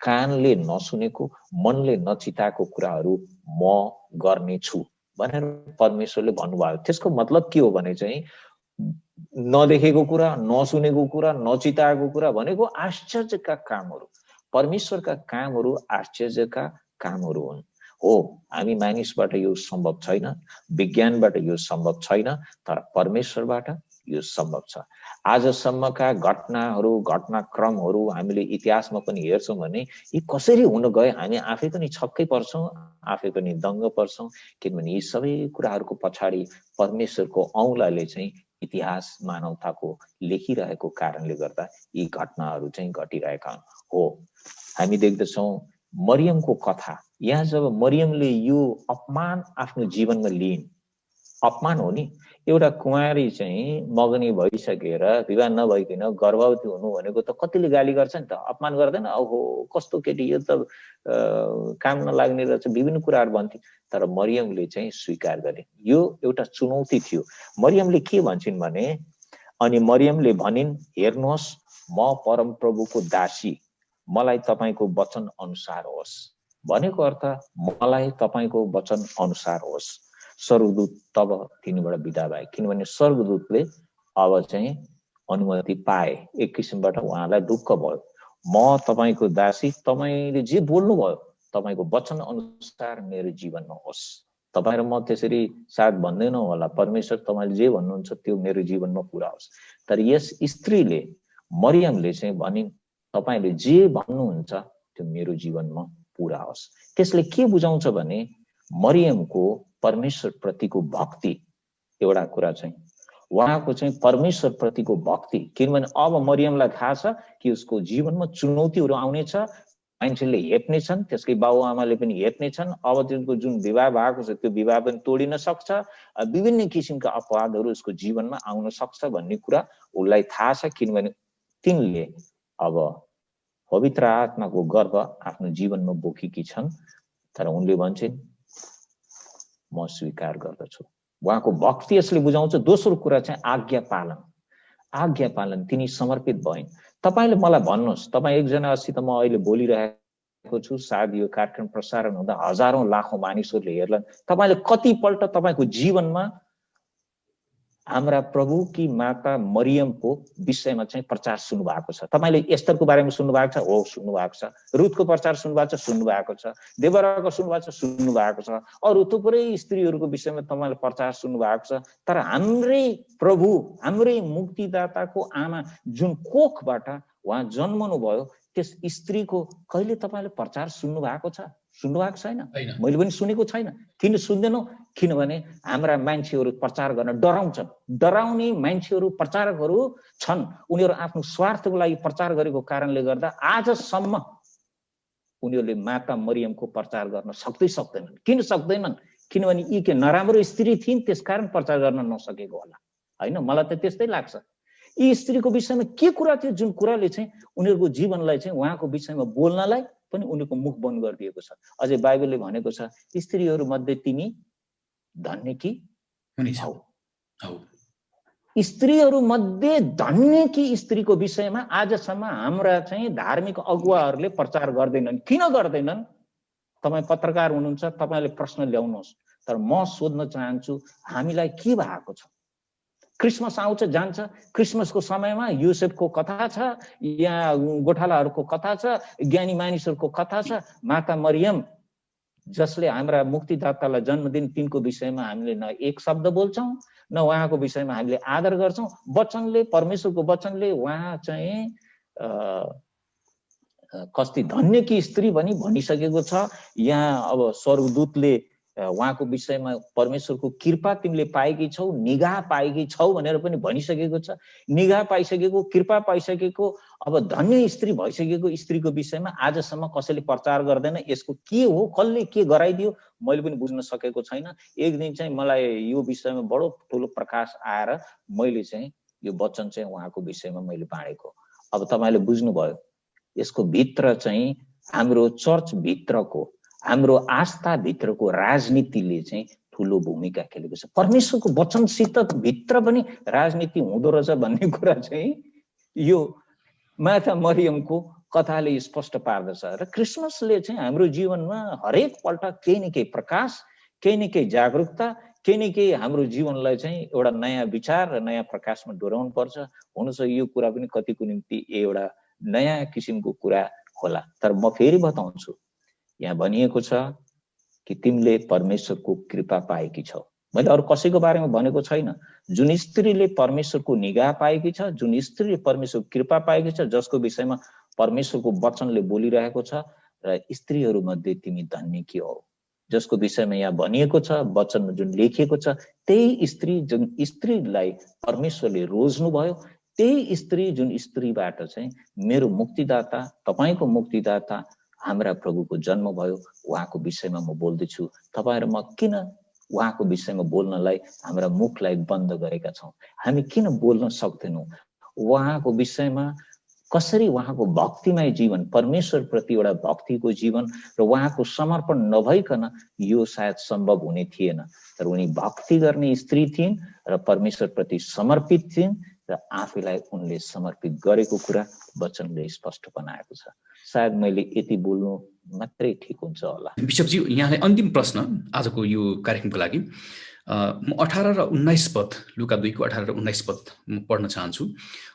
कानले नसुनेको, मनले नचिताएको कुराहरू म गर्नेछु भनेर परमेश्वरले भन्नुभयो। त्यसको मतलब के हो भने चाहिँ नदेखेको कुरा, नसुनेको कुरा, नचिताएको कुरा भनेको आश्चर्यका कामहरू। परमेश्वरका कामहरू आश्चर्यका कामहरू हुन्। हो, हामी मानिसबाट यो सम्भव छैन, विज्ञानबाट यो सम्भव छैन, तर परमेश्वरबाट यो सम्भव छ। आजसम्मका घटनाहरू, घटनाक्रमहरू हामीले इतिहासमा पनि हेर्छौँ भने यी कसरी हुन गए हामी आफै पनि छक्कै पर्छौँ, आफै पनि दङ्ग पर्छौँ, किनभने यी सबै कुराहरूको पछाडि परमेश्वरको औँलाले चाहिँ इतिहास मानवताको लेखिरहेको कारणले गर्दा यी घटनाहरू चाहिँ घटिरहेका हो। हामी देख्दछौँ मरियमको कथा, यहाँ जब मरियमले यो अपमान आफ्नो जीवनमा लिइन्, अपमान हो नि, एउटा कुमारी चाहिँ मगनी भइसकेर विवाह नभइकन गर्भवती हुनु भनेको त कतिले गाली गर्छ नि त, अपमान गर्दैन? ओहो कस्तो केटी, यो त काम नलाग्ने रहेछ, विभिन्न कुराहरू भन्थे। तर मरियमले चाहिँ स्वीकार गरे। यो एउटा चुनौती थियो। मरियमले के भन्छन् भने, अनि मरियमले भनिन्, हेर्नुहोस् म परमप्रभुको दासी, मलाई तपाईको वचन अनुसार होस्। भनेको अर्थ मलाई तपाईको वचन अनुसार होस्। स्वर्गदूत तब तिनीबाट बिदा भए, किनभने स्वर्गदूतले अब चाहिँ अनुमति पाए। एक किसिमबाट उहाँलाई ढुक्क भयो, म तपाईको दासी, तपाईले जे बोल्नु भयो तपाईको वचन अनुसार मेरो जीवनमा होस्। तपाई र म त्यसरी साथ भन्दैनौँ होला, परमेश्वर तपाईले जे भन्नुहुन्छ त्यो मेरो जीवनमा पुरा होस्। तर यस स्त्रीले, मरियमले चाहिँ भनिन्, तपाईले जे भन्नुहुन्छ त्यो मेरो जीवनमा पुरा होस्। त्यसले के बुझाउँछ भने मरियमको परमेश्वर प्रतिको भक्ति। एउटा कुरा चाहिँ उहाँको चाहिँ परमेश्वर प्रतिको भक्ति, किनभने अब मरियमलाई थाहा छ कि उसको जीवनमा चुनौतीहरू आउनेछ, मान्छेले हेप्ने छन्, त्यसकै बाबुआमाले पनि हेप्ने छन्। अब त्यसको जुन विवाह भएको छ त्यो विवाह पनि तोडिन सक्छ, विभिन्न किसिमका अपवादहरू उसको जीवनमा आउन सक्छ भन्ने कुरा उसलाई थाहा छ, किनभने तिनले अब पवित्र आत्माको गर्भ आफ्नो जीवनमा बोकेकी छन्। तर उनले भन्छन् म स्वीकार गर्दछु। उहाँको भक्ति यसले बुझाउँछ। दोस्रो कुरा चाहिँ आज्ञा पालन। आज्ञा पालन, तिनी समर्पित भइन्। तपाईले मलाई भन्नुहोस्, तपाईँ एकजनासित म अहिले बोलिरहेको छु, सायद यो कार्यक्रम प्रसारण हुँदा हजारौं लाखौं मानिसहरूले हेर्लान्, तपाईले कतिपल्ट तपाईको जीवनमा हाम्रा प्रभुकी माता मरियमको विषयमा चाहिँ प्रचार सुन्नु भएको छ? तपाईले एस्तरको बारेमा सुन्नु भएको छ? हो, सुन्नु भएको छ। रुथको प्रचार सुन्नु भएको छ? सुन्नु भएको छ। देबोराको सुन्नु भएको छ? सुन्नु भएको छ। अरु थुप्रै स्त्रीहरूको विषयमा तपाईले प्रचार सुन्नु भएको छ। तर हाम्रै प्रभु, हाम्रै मुक्तिदाताको आमा जुन कोखबाट उहाँ जन्मनु भयो, त्यस स्त्रीको कहिले तपाईले प्रचार सुन्नु भएको छ? सुन्नु भएको छैन? मैले पनि सुनेको छैन। किन सुन्दैनौ? किनभने हाम्रा मान्छेहरू प्रचार गर्न डराउँछन्। डराउने मान्छेहरू, प्रचारकहरू छन्। उनीहरू आफ्नो स्वार्थको लागि प्रचार गरेको कारणले गर्दा आजसम्म उनीहरूले माता मरियमको प्रचार गर्न सक्दैनन्। किन सक्दैनन्? किनभने यी के नराम्रो स्त्री थिइन्, त्यसकारण प्रचार गर्न नसकेको होला, हैन? मलाई त त्यस्तै लाग्छ। यी स्त्रीको विषयमा के कुरा थियो जुन कुराले चाहिँ उनीहरूको जीवनलाई चाहिँ उहाँको विषयमा बोल्नलाई पनि उनीहरूको मुख बन्द गरिदिएको छ। अझै बाइबलले भनेको छ स्त्रीहरू मध्ये तिमी धन्य कि हौ। स्त्रीहरू मध्ये धन्य कि स्त्रीको विषयमा आजसम्म हाम्रा चाहिँ धार्मिक अगुवाहरूले प्रचार गर्दैनन्। किन गर्दैनन्? तपाईँ पत्रकार हुनुहुन्छ, तपाईँले प्रश्न ल्याउनुहोस्। तर म सोध्न चाहन्छु हामीलाई के भएको छ? क्रिसमस आउँछ जान्छ, क्रिसमसको समयमा युसेफको कथा छ, यहाँ गोठालाहरूको कथा छ, ज्ञानी मानिसहरूको कथा छ, माता मरियम जसले हाम्रा मुक्तिदातालाई जन्म दिन तिनको विषयमा हामीले न एक शब्द बोल्छौँ न उहाँको विषयमा हामीले आदर गर्छौँ। वचनले, परमेश्वरको वचनले उहाँ चाहिँ कस्ती धन्य कि स्त्री भनी भनिसकेको छ। यहाँ अब स्वर्गदूतले उहाँको विषयमा परमेश्वरको कृपा तिमीले पाएकी छौ, निगाह पाएकी छौ भनेर पनि भनिसकेको छ। निगाह पाइसकेको, कृपा पाइसकेको, अब धन्य स्त्री भइसकेको स्त्रीको विषयमा आजसम्म कसैले प्रचार गर्दैन। यसको के हो, कसले के गराइदियो मैले पनि बुझ्न सकेको छैन। एक दिन चाहिँ मलाई यो विषयमा बडो ठुलो प्रकाश आएर मैले चाहिँ यो वचन चाहिँ उहाँको विषयमा मैले बाँडेको। अब तपाईले बुझ्नुभयो यसको भित्र चाहिँ हाम्रो चर्च भित्रको, हाम्रो आस्था भित्रको राजनीतिले चाहिँ ठुलो भूमिका खेलेको छ। परमेश्वरको वचनसित भित्र पनि राजनीति हुँदो रहेछ भन्ने कुरा चाहिँ यो माता मरियमको कथाले स्पष्ट पार्दछ। र क्रिसमसले चाहिँ हाम्रो जीवनमा हरेक पल्ट केही न केही प्रकाश, केही न केही जागरुकता, केही न केही हाम्रो जीवनलाई चाहिँ एउटा नयाँ विचार र नयाँ प्रकाशमा डोराउनु पर्छ। हुन छ यो कुरा पनि कतिको निम्ति एउटा नयाँ किसिमको कुरा होला। तर म फेरि बताउँछु, यहाँ भनिएको छ कि तिमीले परमेश्वरको कृपा पाएकी छौ। मैले अरू कसैको बारेमा भनेको छैन। जुन स्त्रीले परमेश्वरको निगाह पाएकी छ, जुन स्त्रीले परमेश्वरको कृपा पाएकी छ, जसको विषयमा परमेश्वरको वचनले बोलिरहेको छ, र स्त्रीहरू मध्ये तिमी धन्य कि हौ, जसको विषयमा यहाँ भनिएको छ, वचनमा जुन लेखिएको छ, त्यही स्त्री जुन स्त्रीलाई परमेश्वरले रोज्नु भयो, त्यही स्त्री जुन स्त्रीबाट चाहिँ मेरो मुक्तिदाता, तपाईको मुक्तिदाता हाम्रा प्रभुको जन्म भयो, उहाँको विषयमा म बोल्दैछु। तपाईहरु म किन उहाँको विषयमा बोल्नलाई हाम्रा मुखलाई बन्द गरेका छौं? हामी किन बोल्न सक्दैनौं? उहाँको विषयमा कसरी उहाँको भक्तिमय जीवन, परमेश्वर प्रति एउटा भक्तिको जीवन र उहाँको समर्पण नभइकन यो सायद सम्भव हुने थिएन। तर उनी भक्ति गर्ने स्त्री थिइन् र परमेश्वर प्रति समर्पित थिइन् र आफैलाई उनले समर्पित गरेको कुरा वचनले स्पष्ट बनाएको छ। सायद मैले यति बोल्नु मात्रै ठिक हुन्छ होला। बिशपजी, यहाँलाई अन्तिम प्रश्न आजको यो कार्यक्रमको लागि म 18 र 19 पद, लुका 2 को 18 र 19 पद म पढ्न चाहन्छु।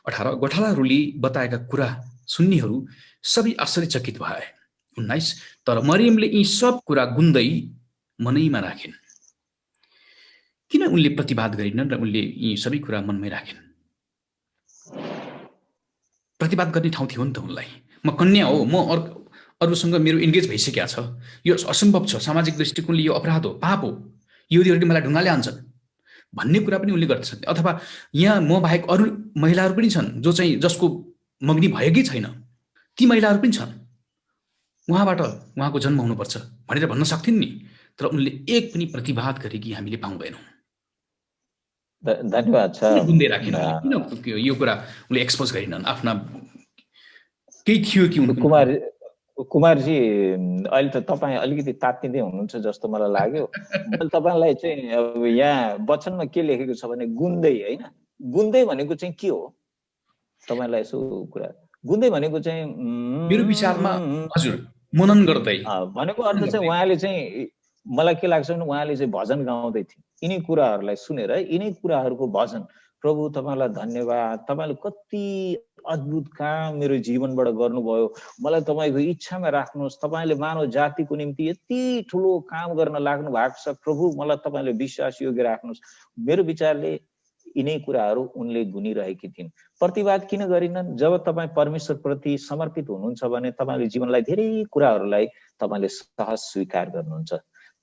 18, गोठालाहरूले बताएका कुरा सुन्नेहरू सबै आश्चर्यचकित भए। 19, तर मरियमले यी सब कुरा गुन्दै मनैमा राखिन्। किन उनले प्रतिवाद गरिनन् र उनले यी सबै कुरा मनमै राखिन्? प्रतिवाद गर्ने ठाउँ थियो नि त उनलाई। म कन्या हो, म अरूसँग मेरो इन्गेज भइसकेको छ, यो असम्भव छ, सामाजिक दृष्टिकोणले यो अपराध हो, पाप हो, यहुदीहरूले मलाई ढुङ्गाले हान्छन् भन्ने कुरा पनि उनले गर्न सक्थे। अथवा यहाँ म बाहेक अरू महिलाहरू पनि छन् जसको मग्नी भएकै छैन, ती महिलाहरू पनि छन्, उहाँबाट उहाँको जन्म हुनुपर्छ भनेर भन्न सक्थिन् नि। तर उनले एक पनि प्रतिवाद गरेकी हामीले पाउँदैनौँ। धन्यवाद छ। गुन्दै राखेन, किन यो कुरा उनले एक्सपोज गरिनन्? आफ्ना केही थियो कि कुमारजी, अहिले त तपाईँ अलिकति तात्तिँदै हुनुहुन्छ जस्तो मलाई लाग्यो। मैले तपाईँलाई चाहिँ अब यहाँ वचनमा के लेखेको छ भने गुन्दै, होइन? गुन्दै भनेको चाहिँ के हो? तपाईँलाई यसो कुरा, गुन्दै भनेको चाहिँ मेरो विचारमा हजुर मनन गर्दै भनेको अर्थ चाहिँ उहाँले चाहिँ, मलाई के लाग्छ भने उहाँले चाहिँ भजन गाउँदै थिए। यिनै कुराहरूलाई सुनेर, यिनै कुराहरूको भजन, प्रभु तपाईँलाई धन्यवाद, तपाईँले कति अद्भुत काम मेरो जीवनबाट गर्नुभयो, मलाई तपाईँको इच्छामा राख्नुहोस्, तपाईँले मानव जातिको निम्ति यति ठुलो काम गर्न लाग्नु भएको छ, प्रभु मलाई तपाईँले विश्वास योग्य राख्नुहोस्। मेरो विचारले यिनै कुराहरू उनले गुनिरहेकी थिइन्। प्रतिवाद किन गरिनन्? जब तपाईँ परमेश्वर प्रति समर्पित हुनुहुन्छ भने तपाईँले जीवनलाई धेरै कुराहरूलाई तपाईँले सहज स्वीकार गर्नुहुन्छ,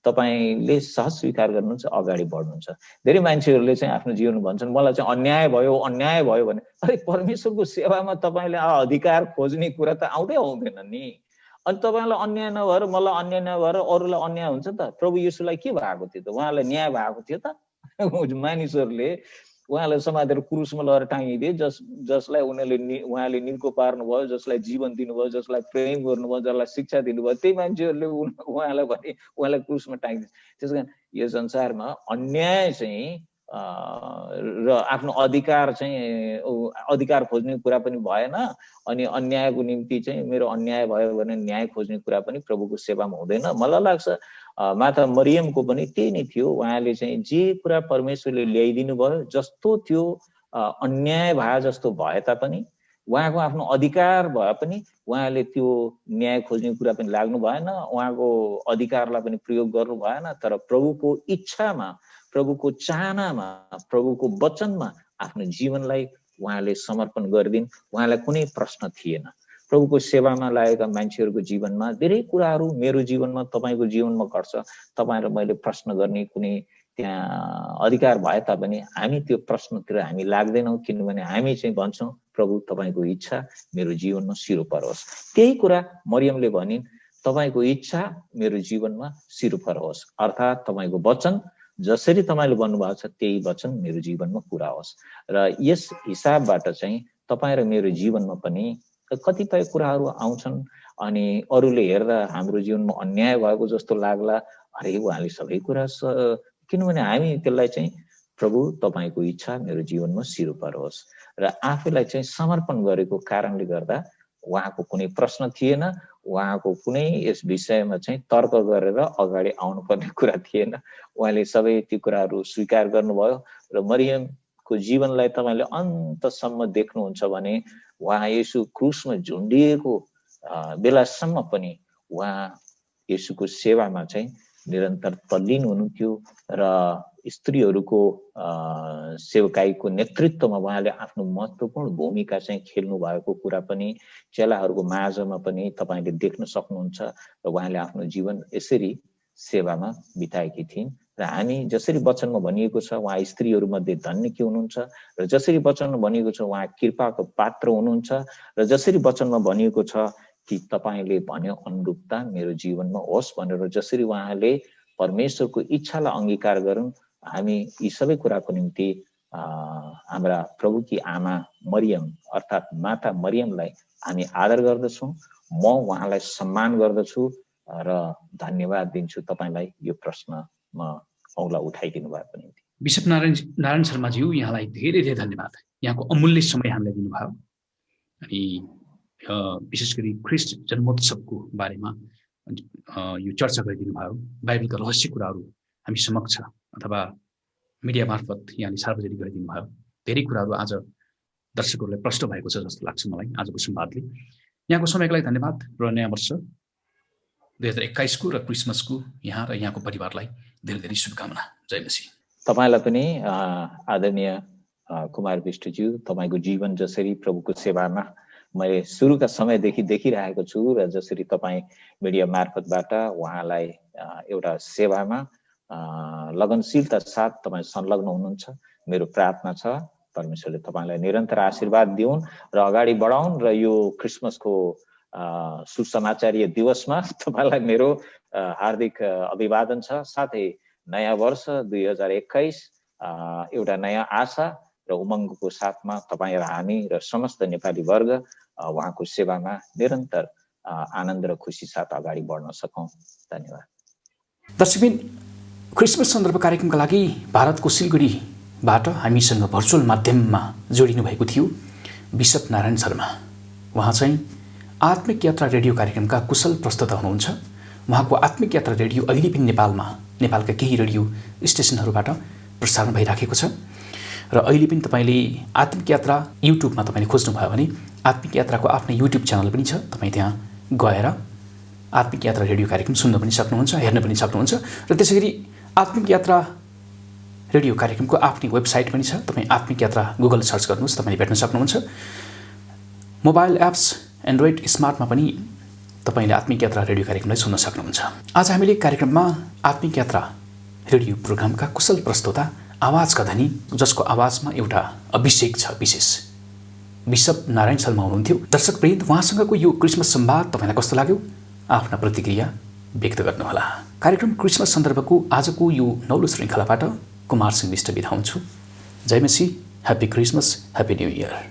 तपाईले सहज स्वीकार गर्नुहुन्छ, अगाडि बढ्नुहुन्छ। धेरै मान्छेहरूले चाहिँ आफ्नो जीवन भन्छन् मलाई चाहिँ अन्याय भयो भने, अरे परमेश्वरको सेवामा तपाईँले अधिकार खोज्ने कुरा त आउँदैन नि। अनि तपाईँलाई अन्याय नभएर, मलाई अन्याय नभएर अरूलाई अन्याय हुन्छ त? प्रभु येशूलाई के भएको थियो त? उहाँलाई न्याय भएको थियो त? मानिसहरूले उहाँलाई समातेर क्रुसमा लगेर टाँगिदिए, जसलाई उहाँले निको पार्नुभयो, जसलाई जीवन दिनुभयो, जसलाई प्रेम गर्नुभयो, जसलाई शिक्षा दिनुभयो, त्यही मान्छेहरूले उहाँलाई भने उहाँलाई क्रुसमा टाँगिदिए। त्यस कारण यो संसारमा अन्याय चाहिँ र आफ्नो अधिकार खोज्ने कुरा पनि भएन, अनि अन्यायको निम्ति चाहिँ मेरो अन्याय भयो भने न्याय खोज्ने कुरा पनि प्रभुको सेवामा हुँदैन। मलाई लाग्छ माता मरियमको पनि त्यही नै थियो। उहाँले चाहिँ जे कुरा परमेश्वरले ल्याइदिनु भयो, जस्तो त्यो अन्याय भए जस्तो भए तापनि, उहाँको आफ्नो अधिकार भए पनि उहाँले त्यो न्याय खोज्ने कुरा पनि लाग्नु भएन, उहाँको अधिकारलाई पनि प्रयोग गर्नु भएन, तर प्रभुको इच्छामा, प्रभुको चाहनामा, प्रभुको वचनमा आफ्नो जीवनलाई उहाँले समर्पण गरिदिन्। उहाँलाई कुनै प्रश्न थिएन। प्रभुको सेवामा लागेका मान्छेहरूको जीवनमा धेरै कुराहरू मेरो जीवनमा, तपाईँको जीवनमा घट्छ। तपाईँ र मैले प्रश्न गर्ने कुनै त्यहाँ अधिकार भए तापनि हामी त्यो प्रश्नतिर हामी लाग्दैनौँ, किनभने हामी चाहिँ भन्छौँ प्रभु तपाईँको इच्छा मेरो जीवनमा सिरो परोस्। त्यही कुरा मरियमले भनिन्, तपाईँको इच्छा मेरो जीवनमा सिरो परोस्, अर्थात् तपाईँको वचन जसरी तपाईँले भन्नुभएको छ त्यही वचन मेरो जीवनमा पुरा होस्। र यस हिसाबबाट चाहिँ तपाईँ र मेरो जीवनमा पनि कतिपय कुराहरू आउँछन्, अनि अरूले हेर्दा हाम्रो जीवनमा अन्याय भएको जस्तो लाग्ला, अरे उहाँले सबै कुरा किनभने हामी त्यसलाई चाहिँ प्रभु तपाईँको इच्छा मेरो जीवनमा सिरो परोस् र आफैलाई चाहिँ समर्पण गरेको कारणले गर्दा उहाँको कुनै प्रश्न थिएन, उहाँको कुनै यस विषयमा चाहिँ तर्क गरेर अगाडि आउनुपर्ने कुरा थिएन। उहाँले सबै ती कुराहरू स्वीकार गर्नुभयो र मरियमको जीवनलाई तपाईँले अन्तसम्म देख्नुहुन्छ भने उहाँ येशू क्रुसमा झुन्डिएको बेलासम्म पनि उहाँ येशूको सेवामा चाहिँ निरन्तर तल्लीन हुनुहुन्थ्यो र स्त्रीहरूको सेवकाईको नेतृत्वमा उहाँले आफ्नो महत्त्वपूर्ण भूमिका चाहिँ खेल्नु भएको कुरा पनि चेलाहरूको माझमा पनि तपाईँले देख्न सक्नुहुन्छ र उहाँले आफ्नो जीवन यसरी सेवामा बिताएकी थिइन्। र हामी जसरी वचनमा भनिएको छ उहाँ स्त्रीहरूमध्ये धन्य के हुनुहुन्छ, र जसरी वचनमा भनिएको छ उहाँ कृपाको पात्र हुनुहुन्छ, र जसरी वचनमा भनिएको छ कि तपाईँले भन्यो अनुरूपता मेरो जीवनमा होस् भनेर जसरी उहाँले परमेश्वरको इच्छालाई अंगीकार गरून्, हामी यी सबै कुराको निम्ति हाम्रा प्रभुकी आमा मरियम अर्थात् माता मरियमलाई हामी आदर गर्दछौँ। म उहाँलाई सम्मान गर्दछु र धन्यवाद दिन्छु तपाईँलाई यो प्रश्नमा औला उठाइदिनु भएको निम्ति। बिशप नारायण शर्माज्यू, यहाँलाई धेरै धेरै धन्यवाद। यहाँको अमूल्य समय हामीलाई दिनुभयो अनि विशेष गरी ख्रिस्ट जन्मोत्सवको बारेमा यो चर्चा गरिदिनु भयो। बाइबलका रहस्य कुराहरू हामी समक्ष अथवा मिडिया मार्फत यहाँले सार्वजनिक गरिदिनु भयो। धेरै कुराहरू आज दर्शकहरूलाई प्रष्ट भएको छ जस्तो लाग्छ मलाई आजको संवादले। यहाँको समयको लागि धन्यवाद र नयाँ वर्ष 2021 र क्रिसमसको यहाँ र यहाँको परिवारलाई धेरै धेरै शुभकामना। जय मसीह। तपाईँलाई पनि आदरणीय कुमार विष्टज्यू, तपाईँको जीवन जसरी प्रभुको सेवामा मैले सुरुका समयदेखि देखिरहेको छु र जसरी तपाईँ मिडिया मार्फतबाट उहाँलाई एउटा सेवामा लगनशीलता साथ तपाईँ संलग्न हुनुहुन्छ, मेरो प्रार्थना छ परमेश्वरले तपाईँलाई निरन्तर आशीर्वाद दिउन् र अगाडि बढाउन् र यो क्रिसमसको सुसमाचारीय दिवसमा तपाईँलाई मेरो हार्दिक अभिवादन छ। साथै नयाँ वर्ष 2021 एउटा नयाँ आशा र उमङ्गको साथमा तपाईँ र हामी र समस्त नेपाली वर्ग उहाँको सेवामा निरन्तर आनन्द र खुसी साथ अगाडि बढ्न सकौँ। धन्यवाद। दर्शकबिन, क्रिसमस सन्दर्भ कार्यक्रमका लागि भारतको सिलगढीबाट हामीसँग भर्चुअल माध्यममा जोडिनु भएको थियो बिशप नारायण शर्मा। उहाँ चाहिँ आत्मिक यात्रा रेडियो कार्यक्रमका कुशल प्रस्तुता हुनुहुन्छ। उहाँको आत्मिक यात्रा रेडियो अहिले पनि नेपालका केही रेडियो स्टेसनहरूबाट प्रसारण भइराखेको छ र अहिले पनि तपाईँले आत्मिक यात्रा युट्युबमा तपाईँले खोज्नुभयो भने आत्मिक यात्राको आफ्नै युट्युब च्यानल पनि छ। तपाईँ त्यहाँ गएर आत्मिक यात्रा रेडियो कार्यक्रम सुन्न पनि सक्नुहुन्छ, हेर्न पनि सक्नुहुन्छ र त्यसै गरी आत्मिक यात्रा रेडियो कार्यक्रमको आफ्नै वेबसाइट पनि छ। तपाईँ आत्मिक यात्रा गुगल सर्च गर्नुहोस्, तपाईँले भेट्न सक्नुहुन्छ। मोबाइल एप्स एन्ड्रोइड स्मार्टमा पनि तपाईँले आत्मिक यात्रा रेडियो कार्यक्रमलाई सुन्न सक्नुहुन्छ। आज हामीले कार्यक्रममा आत्मिक यात्रा रेडियो प्रोग्रामका कुशल प्रस्तोता, आवाजका धनी, जसको आवाजमा एउटा अभिषेक छ विशेष, बिशप नारायण शर्मा हुनुहुन्थ्यो। दर्शकवृन्द, उहाँसँगको यो क्रिसमस संवाद तपाईँलाई कस्तो लाग्यो? आफ्ना प्रतिक्रिया व्यक्त गर्नुहोला। कार्यक्रम क्रिसमस सन्दर्भको आजको यो नौलो श्रृङ्खलाबाट कुमार सिंह विष्ट बिदा हुन्छु। जय मसी, happy Christmas, happy new year.